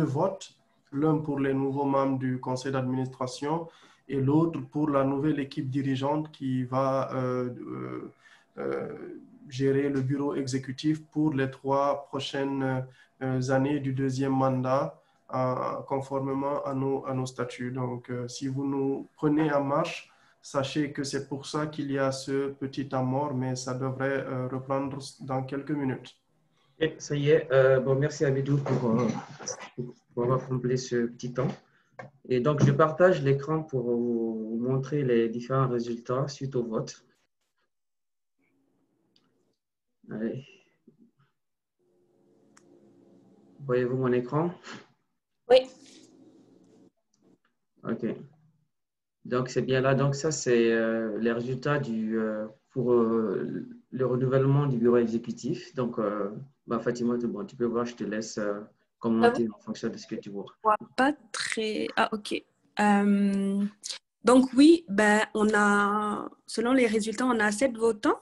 S3: votes, l'un pour les nouveaux membres du conseil d'administration et l'autre pour la nouvelle équipe dirigeante qui va gérer le bureau exécutif pour les 3 prochaines années du deuxième mandat, conformément à nos statuts. Donc, si vous nous prenez en marche, sachez que c'est pour ça qu'il y a ce petit temps mort, mais ça devrait reprendre dans quelques minutes.
S1: Et ça y est. Bon, merci Abidou pour avoir complété ce petit temps. Et donc, je partage l'écran pour vous montrer les différents résultats suite au vote. Allez. Voyez-vous mon écran?
S6: Oui.
S1: OK. Donc, c'est bien là. Donc, ça, c'est les résultats pour le renouvellement du bureau exécutif. Donc, Fatima, bon, tu peux voir, je te laisse commenter en fonction de ce que tu vois.
S6: Pas très... Ah, OK. Donc, oui, selon les résultats, on a 7 votants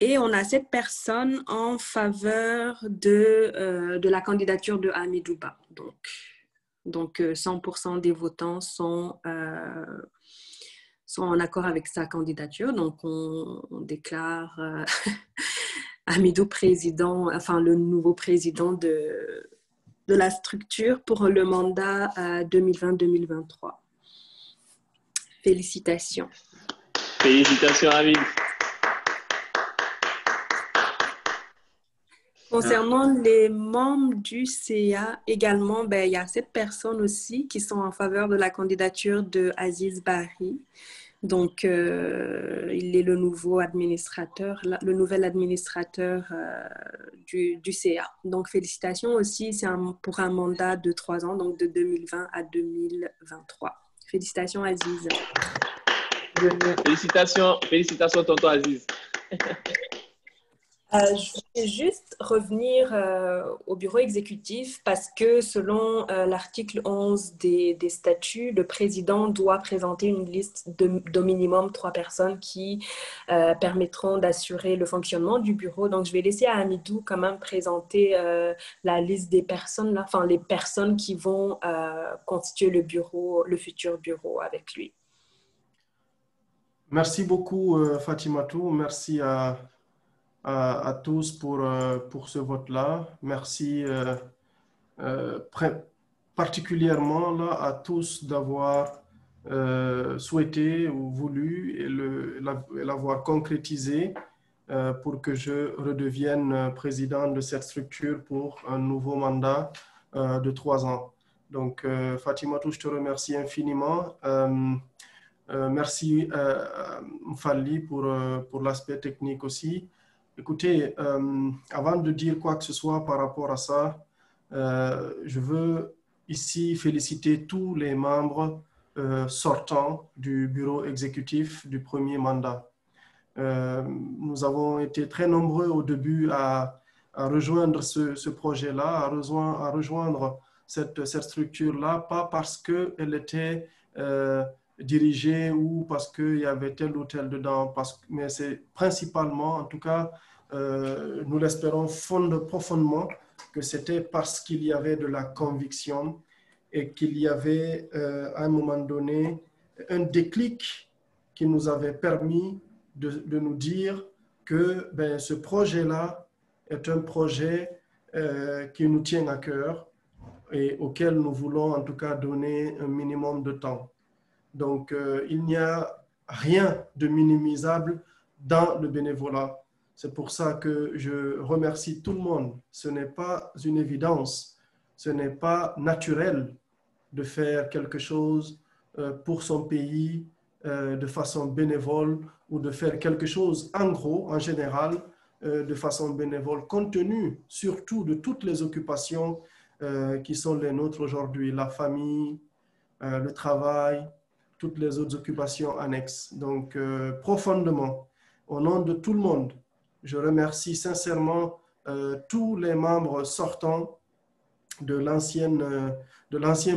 S6: et on a 7 personnes en faveur de la candidature de Hamidou Ba. Donc 100% des votants sont en accord avec sa candidature. Donc, on déclare Hamidou président, enfin le nouveau président de la structure pour le mandat 2020-2023. Félicitations.
S7: Félicitations, Hamidou.
S6: Concernant les membres du CA, également, il y a 7 personnes aussi qui sont en faveur de la candidature de Aziz Bari. Donc, il est le nouvel administrateur du CA. Donc, félicitations aussi, c'est pour un mandat de 3 ans, donc de 2020 à 2023. Félicitations, Aziz.
S7: Félicitations, tonton Aziz.
S6: Je vais juste revenir au bureau exécutif parce que selon l'article 11 des statuts, le président doit présenter une liste d'au minimum 3 personnes qui permettront d'assurer le fonctionnement du bureau. Donc, je vais laisser à Hamidou quand même présenter la liste des personnes, enfin les personnes qui vont constituer le futur bureau avec lui.
S3: Merci beaucoup, Fatimatou. Merci à tous pour ce vote-là. Merci particulièrement là, à tous d'avoir souhaité ou voulu et l'avoir concrétisé pour que je redevienne président de cette structure pour un nouveau mandat de 3 ans. Donc, Fatimatou, je te remercie infiniment. Merci Mfali pour l'aspect technique aussi. Écoutez, avant de dire quoi que ce soit par rapport à ça, je veux ici féliciter tous les membres sortants du bureau exécutif du premier mandat. Nous avons été très nombreux au début à rejoindre ce projet-là, à rejoindre cette structure-là, pas parce qu'elle était dirigée ou parce qu'il y avait tel ou tel dedans, mais c'est principalement, en tout cas, nous l'espérons profondément, que c'était parce qu'il y avait de la conviction et qu'il y avait à un moment donné un déclic qui nous avait permis de nous dire que ce projet-là est un projet qui nous tient à cœur et auquel nous voulons en tout cas donner un minimum de temps. Donc, il n'y a rien de minimisable dans le bénévolat. C'est pour ça que je remercie tout le monde. Ce n'est pas une évidence, ce n'est pas naturel de faire quelque chose pour son pays de façon bénévole ou de faire quelque chose en gros, en général, de façon bénévole, compte tenu surtout de toutes les occupations qui sont les nôtres aujourd'hui, la famille, le travail, toutes les autres occupations annexes. Donc, profondément, au nom de tout le monde, je remercie sincèrement tous les membres sortants de l'ancien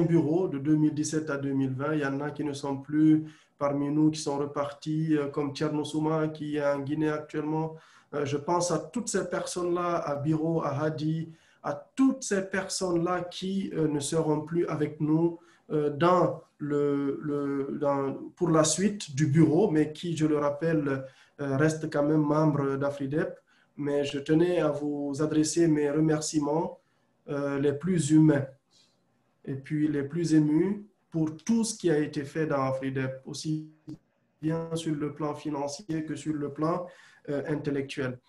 S3: bureau de 2017 à 2020. Il y en a qui ne sont plus parmi nous, qui sont repartis, comme Tcherno Souma, qui est en Guinée actuellement. Je pense à toutes ces personnes-là, à Biro, à Hadi, à toutes ces personnes-là qui ne seront plus avec nous pour la suite du bureau, mais qui, je le rappelle, restent quand même membres d'Afridep. Mais je tenais à vous adresser mes remerciements les plus humains et puis les plus émus pour tout ce qui a été fait dans Afridep, aussi bien sur le plan financier que sur le plan intellectuel.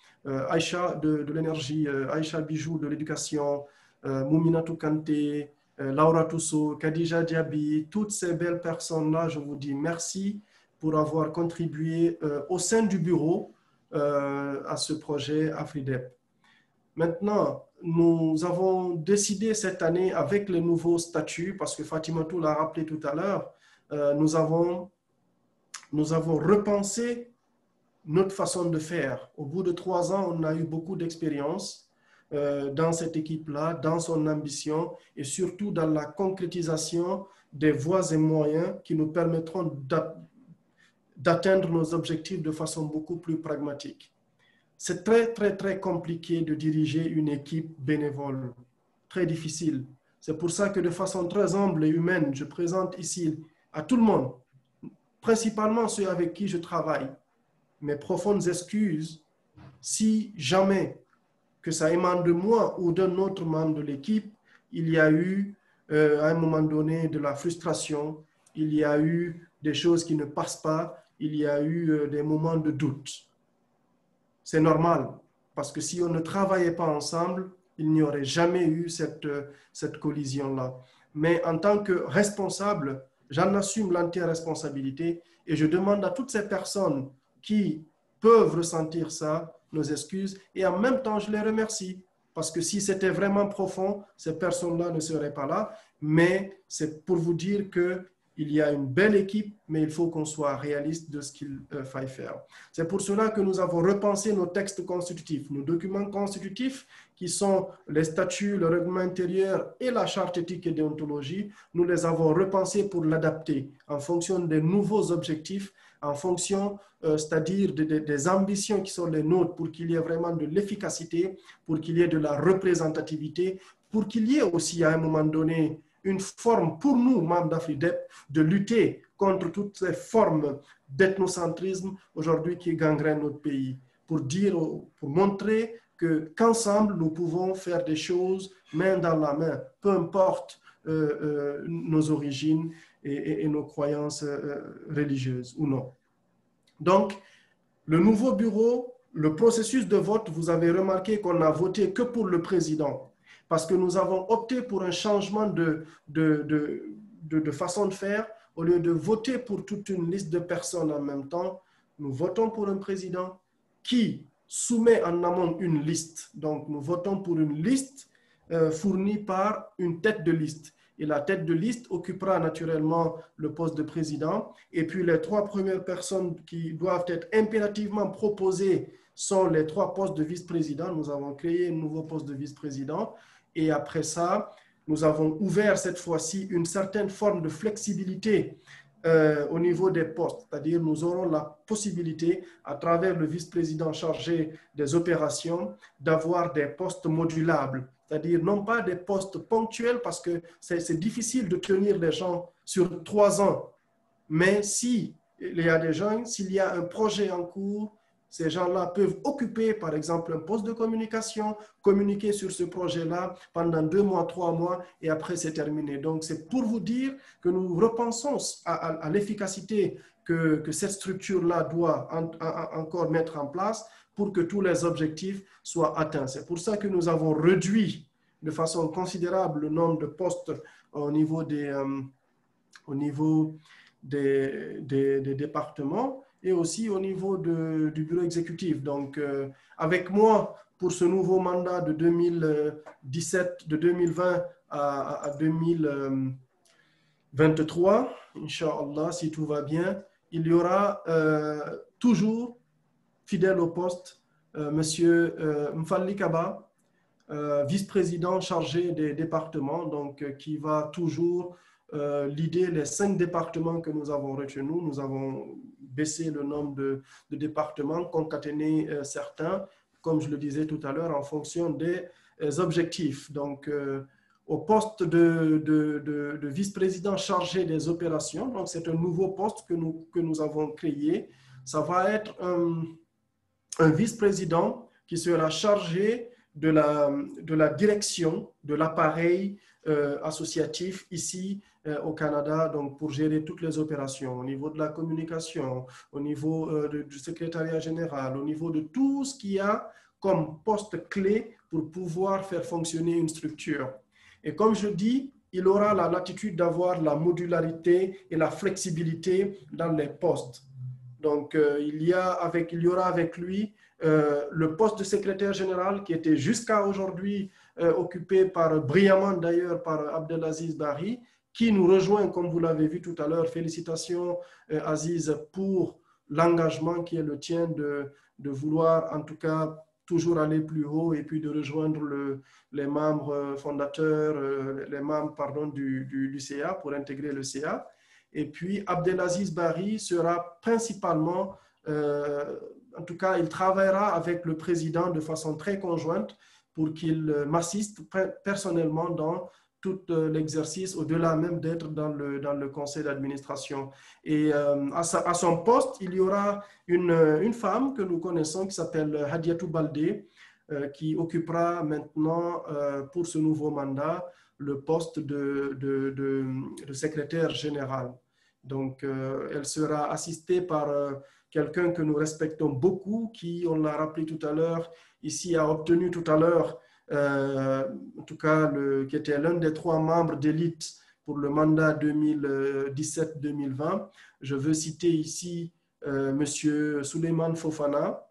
S3: Aïcha de l'énergie, Aïcha Bijou de l'éducation, Mouminatou Kanté, Laura Tousso, Khadija Diaby, toutes ces belles personnes-là, je vous dis merci pour avoir contribué au sein du bureau à ce projet Afridep. Maintenant, nous avons décidé cette année avec les nouveaux statuts, parce que Fatimatou l'a rappelé tout à l'heure, nous avons repensé notre façon de faire. Au bout de 3 ans, on a eu beaucoup d'expérience dans cette équipe-là, dans son ambition et surtout dans la concrétisation des voies et moyens qui nous permettront d'atteindre nos objectifs de façon beaucoup plus pragmatique. C'est très, très, très compliqué de diriger une équipe bénévole, très difficile. C'est pour ça que de façon très humble et humaine, je présente ici à tout le monde, principalement ceux avec qui je travaille, mes profondes excuses si jamais que ça émane de moi ou d'un autre membre de l'équipe, il y a eu à un moment donné de la frustration, il y a eu des choses qui ne passent pas, il y a eu des moments de doute. C'est normal, parce que si on ne travaillait pas ensemble, il n'y aurait jamais eu cette collision-là. Mais en tant que responsable, j'en assume l'entière responsabilité et je demande à toutes ces personnes qui peuvent ressentir ça, nos excuses, et en même temps, je les remercie. Parce que si c'était vraiment profond, ces personnes-là ne seraient pas là. Mais c'est pour vous dire qu'il y a une belle équipe, mais il faut qu'on soit réaliste de ce qu'il faille faire. C'est pour cela que nous avons repensé nos textes constitutifs, nos documents constitutifs, qui sont les statuts, le règlement intérieur et la charte éthique et déontologie. Nous les avons repensés pour l'adapter en fonction des nouveaux objectifs, en fonction, c'est-à-dire des ambitions qui sont les nôtres pour qu'il y ait vraiment de l'efficacité, pour qu'il y ait de la représentativité, pour qu'il y ait aussi à un moment donné une forme pour nous, membres d'Afridep, de lutter contre toutes ces formes d'ethnocentrisme aujourd'hui qui gangrènent notre pays, pour montrer qu'ensemble, nous pouvons faire des choses main dans la main, peu importe nos origines et nos croyances religieuses ou non. Donc, le nouveau bureau, le processus de vote, vous avez remarqué qu'on n'a voté que pour le président, parce que nous avons opté pour un changement de façon de faire. Au lieu de voter pour toute une liste de personnes en même temps, nous votons pour un président qui soumet en amont une liste. Donc, nous votons pour une liste fournie par une tête de liste. Et la tête de liste occupera naturellement le poste de président. Et puis, les 3 premières personnes qui doivent être impérativement proposées sont les 3 postes de vice-président. Nous avons créé un nouveau poste de vice-président. Et après ça, nous avons ouvert cette fois-ci une certaine forme de flexibilité au niveau des postes. C'est-à-dire, nous aurons la possibilité, à travers le vice-président chargé des opérations, d'avoir des postes modulables. C'est-à-dire, non pas des postes ponctuels, parce que c'est difficile de tenir les gens sur 3 ans. Mais s'il y a des gens, s'il y a un projet en cours, ces gens-là peuvent occuper, par exemple, un poste de communication, communiquer sur ce projet-là pendant 2 mois, 3 mois, et après, c'est terminé. Donc, c'est pour vous dire que nous repensons à l'efficacité que cette structure-là doit encore mettre en place pour que tous les objectifs soient atteints. C'est pour ça que nous avons réduit de façon considérable le nombre de postes au niveau des départements et aussi au niveau du bureau exécutif. Donc, avec moi, pour ce nouveau mandat de 2020 à 2023, Inch'Allah, si tout va bien, il y aura toujours, fidèle au poste, Monsieur Mfalli Kaba, vice-président chargé des départements, donc qui va toujours l'idée, les 5 départements que nous avons retenus. Nous avons baissé le nombre de départements, concaténé certains, comme je le disais tout à l'heure, en fonction des objectifs. Donc, au poste de vice-président chargé des opérations, donc c'est un nouveau poste que nous avons créé. Ça va être un vice-président qui sera chargé de la direction de l'appareil associatif ici au Canada, donc pour gérer toutes les opérations au niveau de la communication, au niveau du secrétariat général, au niveau de tout ce qu'il y a comme poste clé pour pouvoir faire fonctionner une structure. Et comme je dis, il aura la latitude d'avoir la modularité et la flexibilité dans les postes. Donc, il y aura avec lui le poste de secrétaire général qui était jusqu'à aujourd'hui occupé brillamment d'ailleurs par Abdelaziz Barry, qui nous rejoint, comme vous l'avez vu tout à l'heure. Félicitations Aziz pour l'engagement qui est le tien de vouloir en tout cas toujours aller plus haut et puis de rejoindre les membres fondateurs, les membres du CA pour intégrer le CA. Et puis Abdelaziz Barry sera principalement, en tout cas, il travaillera avec le président de façon très conjointe pour qu'il m'assiste personnellement dans tout l'exercice, au-delà même d'être dans le conseil d'administration. Et à son poste, il y aura une femme que nous connaissons qui s'appelle Hadiatou Baldé, qui occupera maintenant pour ce nouveau mandat le poste de secrétaire général. Donc, elle sera assistée par quelqu'un que nous respectons beaucoup, qui, on l'a rappelé tout à l'heure, ici a obtenu tout à l'heure, en tout cas, qui était l'un des 3 membres d'élite pour le mandat 2017-2020. Je veux citer ici Monsieur Souleymane Fofana,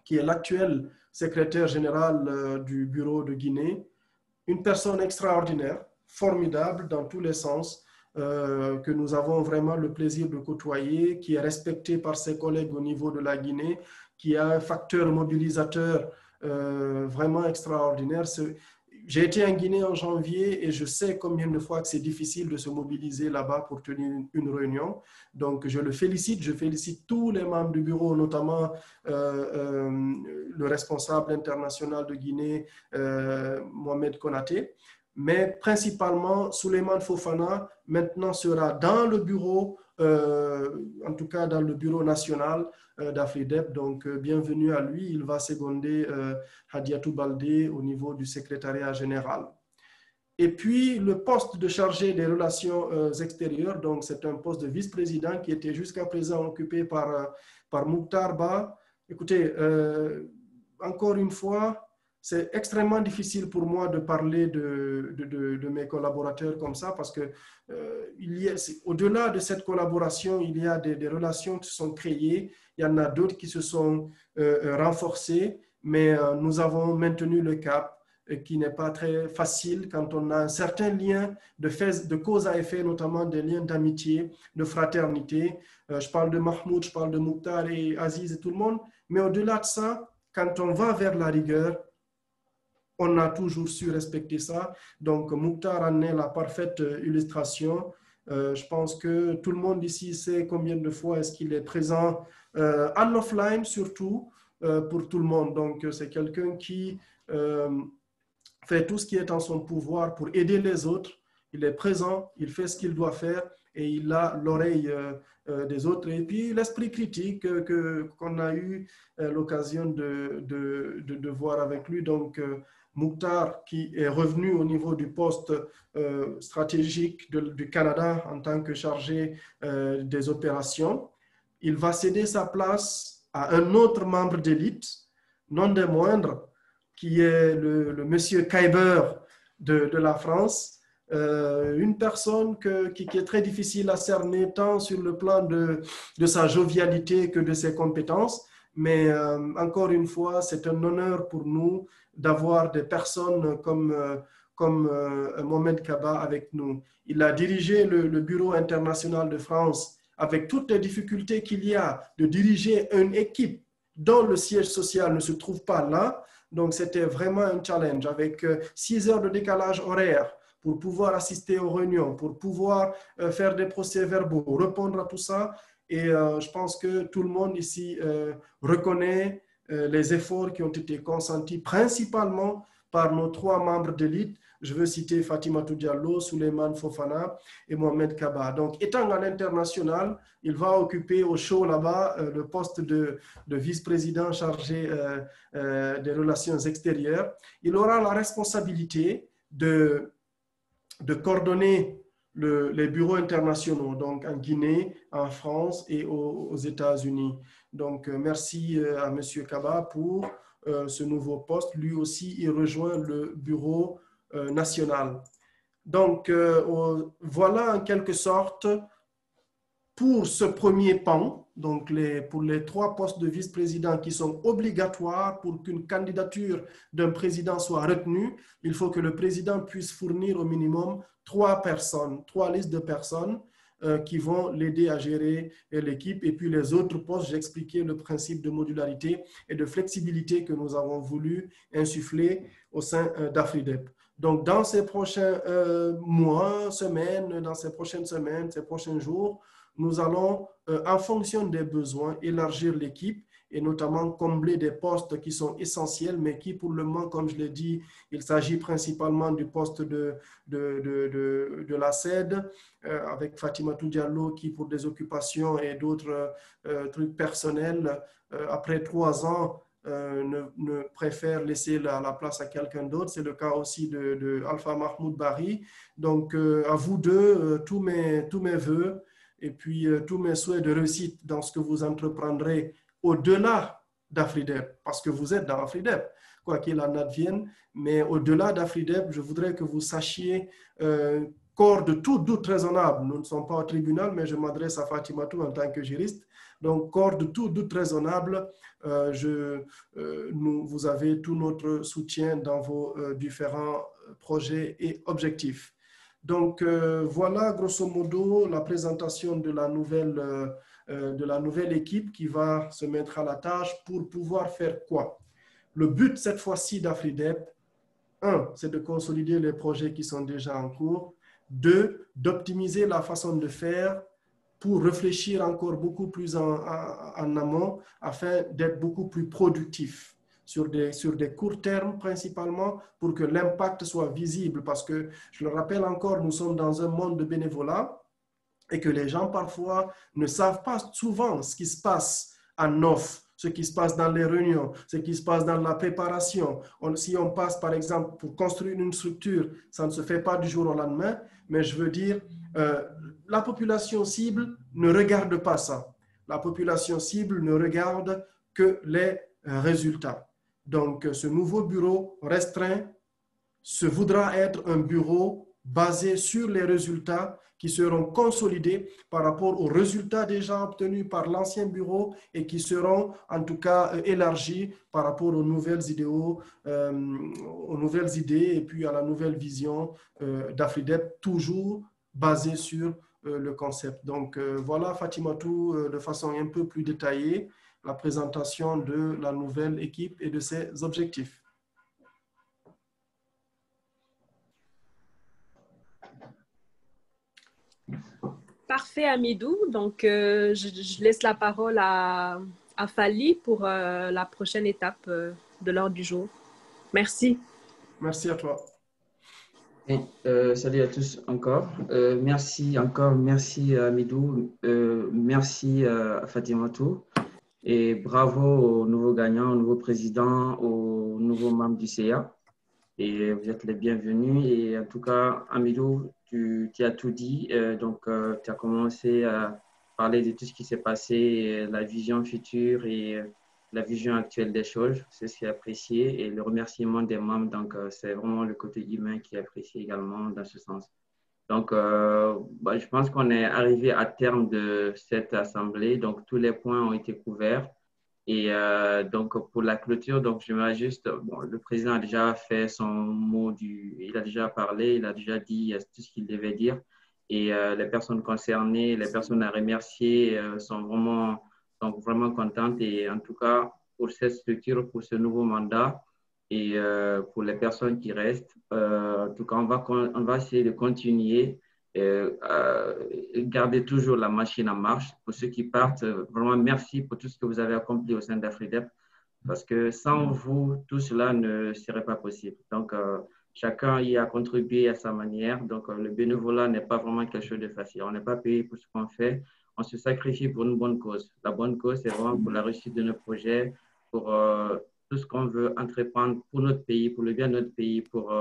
S3: qui est l'actuel secrétaire général du bureau de Guinée. Une personne extraordinaire, formidable dans tous les sens, que nous avons vraiment le plaisir de côtoyer, qui est respecté par ses collègues au niveau de la Guinée, qui a un facteur mobilisateur vraiment extraordinaire. J'ai été en Guinée en janvier et je sais combien de fois que c'est difficile de se mobiliser là-bas pour tenir une réunion. Donc, je le félicite. Je félicite tous les membres du bureau, notamment le responsable international de Guinée, Mohamed Konaté. Mais principalement, Souleymane Fofana maintenant sera dans le bureau, en tout cas dans le bureau national d'Afridep. Donc, bienvenue à lui. Il va seconder Hadiatou Baldé au niveau du secrétariat général. Et puis, le poste de chargé des relations extérieures, donc c'est un poste de vice-président qui était jusqu'à présent occupé par Mouktar Ba. Écoutez, encore une fois, c'est extrêmement difficile pour moi de parler de mes collaborateurs comme ça parce que au-delà de cette collaboration, il y a des relations qui sont créées. Il y en a d'autres qui se sont renforcées, mais nous avons maintenu le cap qui n'est pas très facile quand on a un certain lien de cause à effet, notamment des liens d'amitié, de fraternité. Je parle de Mahmoud, je parle de Mouktar et Aziz et tout le monde, mais au-delà de ça, quand on va vers la rigueur, on a toujours su respecter ça. Donc, Mouktar en est la parfaite illustration. Je pense que tout le monde ici sait combien de fois est-ce qu'il est présent en offline, surtout pour tout le monde. Donc, c'est quelqu'un qui fait tout ce qui est en son pouvoir pour aider les autres. Il est présent, il fait ce qu'il doit faire et il a l'oreille des autres. Et puis, l'esprit critique qu'on a eu l'occasion de voir avec lui. Donc, Mouktar, qui est revenu au niveau du poste stratégique du Canada en tant que chargé des opérations, il va céder sa place à un autre membre d'élite, non des moindres, qui est le monsieur Khyber de la France, une personne qui est très difficile à cerner tant sur le plan de sa jovialité que de ses compétences. Mais encore une fois, c'est un honneur pour nous d'avoir des personnes comme comme Mohamed Kaba avec nous. Il a dirigé le Bureau international de France avec toutes les difficultés qu'il y a de diriger une équipe dont le siège social ne se trouve pas là. Donc, c'était vraiment un challenge avec 6 heures de décalage horaire pour pouvoir assister aux réunions, pour pouvoir faire des procès-verbaux, répondre à tout ça. Et je pense que tout le monde ici reconnaît les efforts qui ont été consentis principalement par nos 3 membres d'élite. Je veux citer Fatimatou Diallo, Souleymane Fofana et Mohamed Kaba. Donc, étant à l'international, il va occuper au chaud là-bas le poste de vice-président chargé des relations extérieures. Il aura la responsabilité de coordonner les bureaux internationaux, donc en Guinée, en France et aux États-Unis. Donc, merci à M. Kaba pour ce nouveau poste. Lui aussi, il rejoint le bureau national. Donc, voilà en quelque sorte pour ce premier pan, donc pour les 3 postes de vice-président qui sont obligatoires pour qu'une candidature d'un président soit retenue, il faut que le président puisse fournir au minimum 3 personnes, 3 listes de personnes qui vont l'aider à gérer l'équipe. Et puis les autres postes, j'ai expliqué le principe de modularité et de flexibilité que nous avons voulu insuffler au sein d'Afridep. Donc, dans ces prochains mois, semaines, dans ces prochaines semaines, ces prochains jours, nous allons, en fonction des besoins, élargir l'équipe et notamment combler des postes qui sont essentiels, mais qui, pour le moment, comme je l'ai dit, il s'agit principalement du poste de la CED, avec Fatimatou Diallo, qui, pour des occupations et d'autres trucs personnels, après 3 ans, ne préfère laisser la place à quelqu'un d'autre. C'est le cas aussi de Alpha Mahmoud Bari. Donc, à vous deux, tous mes voeux et puis tous mes souhaits de réussite dans ce que vous entreprendrez au-delà d'Afridep, parce que vous êtes dans Afridep, quoi qu'il en advienne, mais au-delà d'Afridep, je voudrais que vous sachiez qu'hors de tout doute raisonnable, nous ne sommes pas au tribunal, mais je m'adresse à Fatimatou en tant que juriste, donc hors de tout doute raisonnable, vous avez tout notre soutien dans vos différents projets et objectifs. Donc, voilà grosso modo la présentation de la nouvelle équipe qui va se mettre à la tâche pour pouvoir faire quoi? Le but cette fois-ci d'Afridep, 1, c'est de consolider les projets qui sont déjà en cours. 2, d'optimiser la façon de faire pour réfléchir encore beaucoup plus en amont afin d'être beaucoup plus productif. Sur des courts termes principalement pour que l'impact soit visible parce que, je le rappelle encore, nous sommes dans un monde de bénévolat et que les gens parfois ne savent pas souvent ce qui se passe en off, ce qui se passe dans les réunions, ce qui se passe dans la préparation. Si on passe par exemple pour construire une structure, ça ne se fait pas du jour au lendemain, mais je veux dire, la population cible ne regarde pas ça. La population cible ne regarde que les résultats. Donc, ce nouveau bureau restreint se voudra être un bureau basé sur les résultats qui seront consolidés par rapport aux résultats déjà obtenus par l'ancien bureau et qui seront en tout cas élargis par rapport aux nouvelles idées et puis à la nouvelle vision d'Afridep, toujours basée sur le concept. Donc, voilà Fatimatou de façon un peu plus détaillée la présentation de la nouvelle équipe et de ses objectifs.
S6: Parfait, Amidou. Donc, je laisse la parole à Fally pour la prochaine étape de l'ordre du jour. Merci.
S3: Merci à toi.
S1: Et, salut à tous encore. Merci Amidou. Merci à Fatimatou. Et bravo aux nouveaux gagnants, aux nouveaux présidents, aux nouveaux membres du CA. Et vous êtes les bienvenus. Et en tout cas, Amidou, tu as tout dit. Donc, tu as commencé à parler de tout ce qui s'est passé, la vision future et la vision actuelle des choses. C'est ce qui est apprécié. Et le remerciement des membres, donc, c'est vraiment le côté humain qui est apprécié également dans ce sens. Donc, je pense qu'on est arrivé à terme de cette assemblée. Donc, tous les points ont été couverts. Et donc, pour la clôture, donc, j'aimerais juste, bon, le président a déjà fait son mot il a déjà parlé, il a déjà dit tout ce qu'il devait dire. Et les personnes concernées, les personnes à remercier sont vraiment contentes. Et en tout cas, pour cette structure, pour ce nouveau mandat et pour les personnes qui restent, en tout cas, on va essayer de continuer garder toujours la machine en marche. Pour ceux qui partent, vraiment merci pour tout ce que vous avez accompli au sein d'Afridep, parce que sans vous, tout cela ne serait pas possible. Donc, chacun y a contribué à sa manière. Donc, le bénévolat n'est pas vraiment quelque chose de facile. On n'est pas payé pour ce qu'on fait. On se sacrifie pour une bonne cause. La bonne cause, c'est vraiment pour la réussite de nos projets, pour tout ce qu'on veut entreprendre pour notre pays, pour le bien de notre pays, pour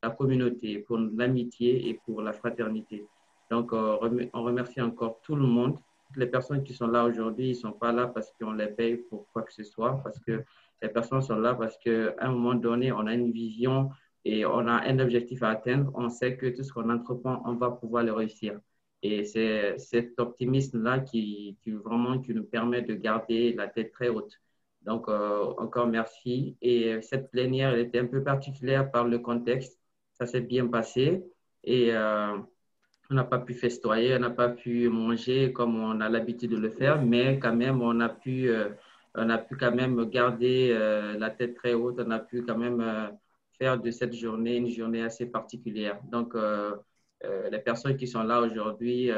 S1: la communauté, pour l'amitié et pour la fraternité. Donc, on remercie encore tout le monde. Toutes les personnes qui sont là aujourd'hui, ils ne sont pas là parce qu'on les paye pour quoi que ce soit, parce que les personnes sont là parce qu'à un moment donné, on a une vision et on a un objectif à atteindre. On sait que tout ce qu'on entreprend, on va pouvoir le réussir. Et c'est cet optimisme-là qui nous permet de garder la tête très haute. Donc, encore merci. Et cette plénière, elle était un peu particulière par le contexte. Ça s'est bien passé et on n'a pas pu festoyer, on n'a pas pu manger comme on a l'habitude de le faire, mais quand même, on a pu quand même garder la tête très haute, on a pu quand même faire de cette journée une journée assez particulière. Donc, les personnes qui sont là aujourd'hui,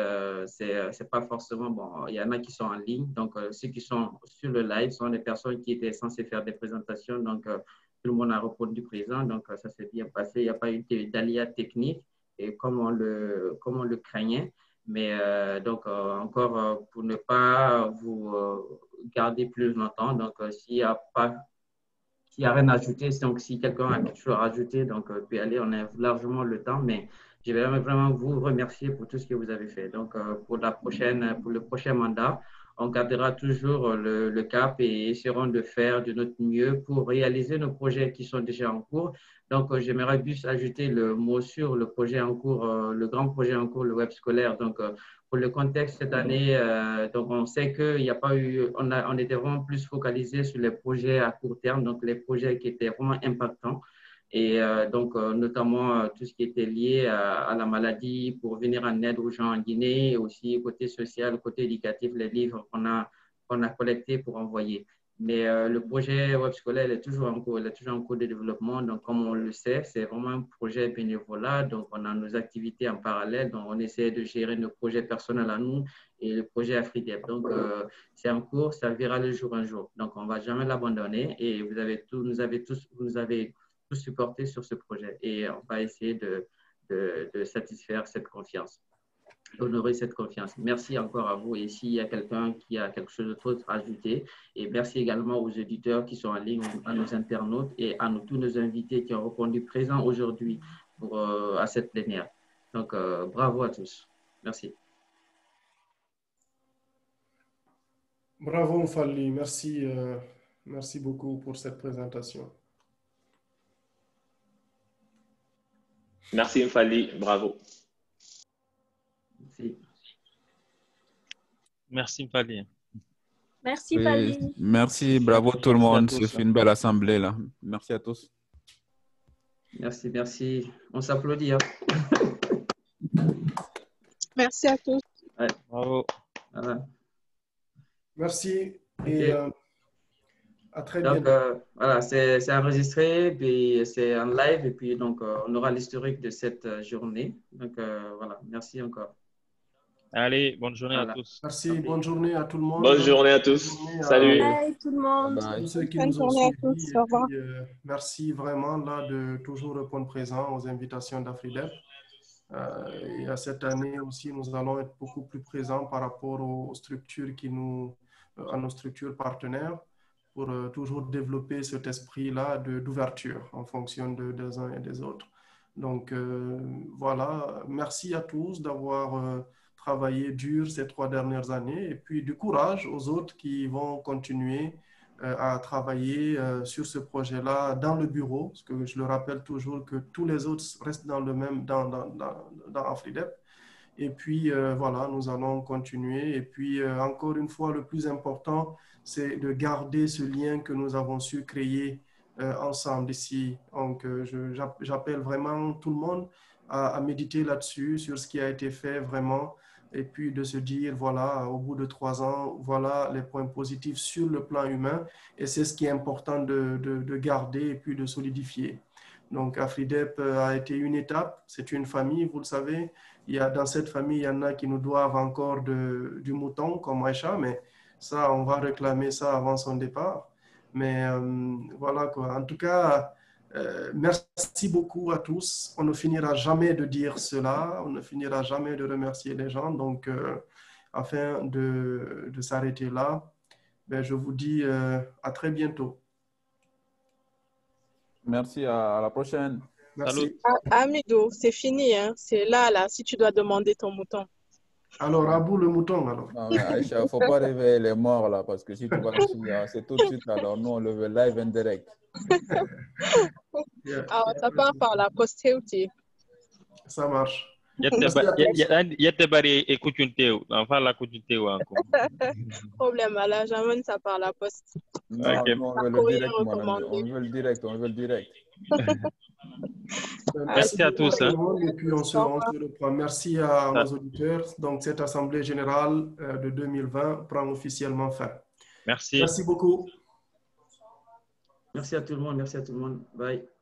S1: c'est pas forcément bon. Il y en a qui sont en ligne. Donc, ceux qui sont sur le live sont des personnes qui étaient censées faire des présentations. Donc, tout le monde a répondu présent. Donc, ça s'est bien passé. Il n'y a pas eu d'aléas techniques et comme on le craignait. Mais donc, encore pour ne pas vous garder plus longtemps. Donc, s'il n'y a rien à ajouter, donc si quelqu'un a quelque chose à rajouter, donc peut aller, on a largement le temps, mais je vais vraiment vous remercier pour tout ce que vous avez fait. Donc, pour le prochain mandat, on gardera toujours le cap et essaierons de faire de notre mieux pour réaliser nos projets qui sont déjà en cours. Donc, j'aimerais juste ajouter le mot sur le projet en cours, le grand projet en cours, le web scolaire. Donc, pour le contexte cette année, donc on sait qu'il n'y a pas eu, on était vraiment plus focalisé sur les projets à court terme, donc les projets qui étaient vraiment impactants. Et donc, notamment tout ce qui était lié à la maladie pour venir en aide aux gens en Guinée, et aussi côté social, côté éducatif, les livres qu'on a collectés pour envoyer. Mais le projet web scolaire est toujours en cours, il est toujours en cours de développement. Donc, comme on le sait, c'est vraiment un projet bénévolat. Donc, on a nos activités en parallèle. Donc, on essaie de gérer nos projets personnels à nous et le projet Afridep. Donc, c'est en cours, ça verra le jour un jour. Donc, on ne va jamais l'abandonner. Et vous nous avez tous supporté sur ce projet. Et on va essayer de satisfaire cette confiance, d'honorer cette confiance. Merci encore à vous. Et s'il y a quelqu'un qui a quelque chose d'autre à ajouter, et merci également aux auditeurs qui sont en ligne, à nos internautes et à tous nos invités qui ont répondu présents aujourd'hui à cette plénière. Donc, bravo à tous. Merci.
S3: Bravo, Mfali. Merci, merci beaucoup pour cette présentation.
S7: Merci, Mfali. Bravo.
S1: Merci.
S8: Merci, Mfali.
S6: Merci, Mfali.
S5: Merci, bravo tout le monde. C'est une belle assemblée là. Merci à tous.
S1: Merci, merci. On s'applaudit. Hein?
S4: Merci à tous.
S1: Ouais.
S8: Bravo.
S1: Voilà.
S3: Merci et à très
S1: donc,
S3: bientôt.
S1: voilà, c'est enregistré, puis c'est en live, et puis donc on aura l'historique de cette journée. Donc voilà, merci encore.
S8: Allez, bonne journée à tous.
S3: Merci, bonne journée à tout le monde.
S7: Bonne journée à tous. Salut.
S6: Bye tout le monde.
S5: Bye bye.
S3: Tous ceux qui
S4: Bonne
S3: nous ont
S4: journée à
S3: suivis.
S4: tous. Au revoir.
S3: Puis, merci vraiment là de toujours répondre présent aux invitations d'Afridep. Et à cette année aussi, nous allons être beaucoup plus présents par rapport aux structures à nos structures partenaires pour toujours développer cet esprit-là d'ouverture en fonction des uns et des autres. Donc voilà, merci à tous d'avoir travaillé dur ces 3 dernières années et puis du courage aux autres qui vont continuer à travailler sur ce projet-là dans le bureau, parce que je le rappelle toujours que tous les autres restent dans Afridep. Et puis, voilà, nous allons continuer. Et puis, encore une fois, le plus important, c'est de garder ce lien que nous avons su créer ensemble ici. Donc, j'appelle vraiment tout le monde à méditer là-dessus, sur ce qui a été fait vraiment, et puis de se dire, voilà, au bout de 3 ans, voilà les points positifs sur le plan humain, et c'est ce qui est important de garder et puis de solidifier. Donc, AfriDep a été une étape, c'est une famille, vous le savez. Dans cette famille, il y en a qui nous doivent encore du mouton, comme Aïcha, mais ça, on va réclamer ça avant son départ. Mais voilà quoi. En tout cas, merci beaucoup à tous. On ne finira jamais de dire cela, on ne finira jamais de remercier les gens. Donc, afin de s'arrêter là, ben, je vous dis à très bientôt.
S5: Merci, à la prochaine.
S3: Merci.
S4: Amido, c'est fini, hein? C'est là, si tu dois demander ton mouton.
S3: Alors, à bout le mouton, alors.
S5: Non, mais Aïcha, il ne faut pas réveiller les morts, là, parce que si tu vas crier, c'est tout de suite, alors nous, on le veut live and direct.
S4: Alors, ça part par la postérité.
S3: Ça marche.
S4: Problème, à la j'amène ça par la poste.
S5: Non,
S7: Okay.
S5: on veut le direct, mon ami. On veut le direct, on veut le direct.
S7: Merci à tous.
S3: Hein. Et puis on se reprend. Merci à nos auditeurs. Donc, cette Assemblée générale de 2020 prend officiellement fin.
S7: Merci.
S3: Merci beaucoup.
S1: Merci à tout le monde. Merci à tout le monde. Bye.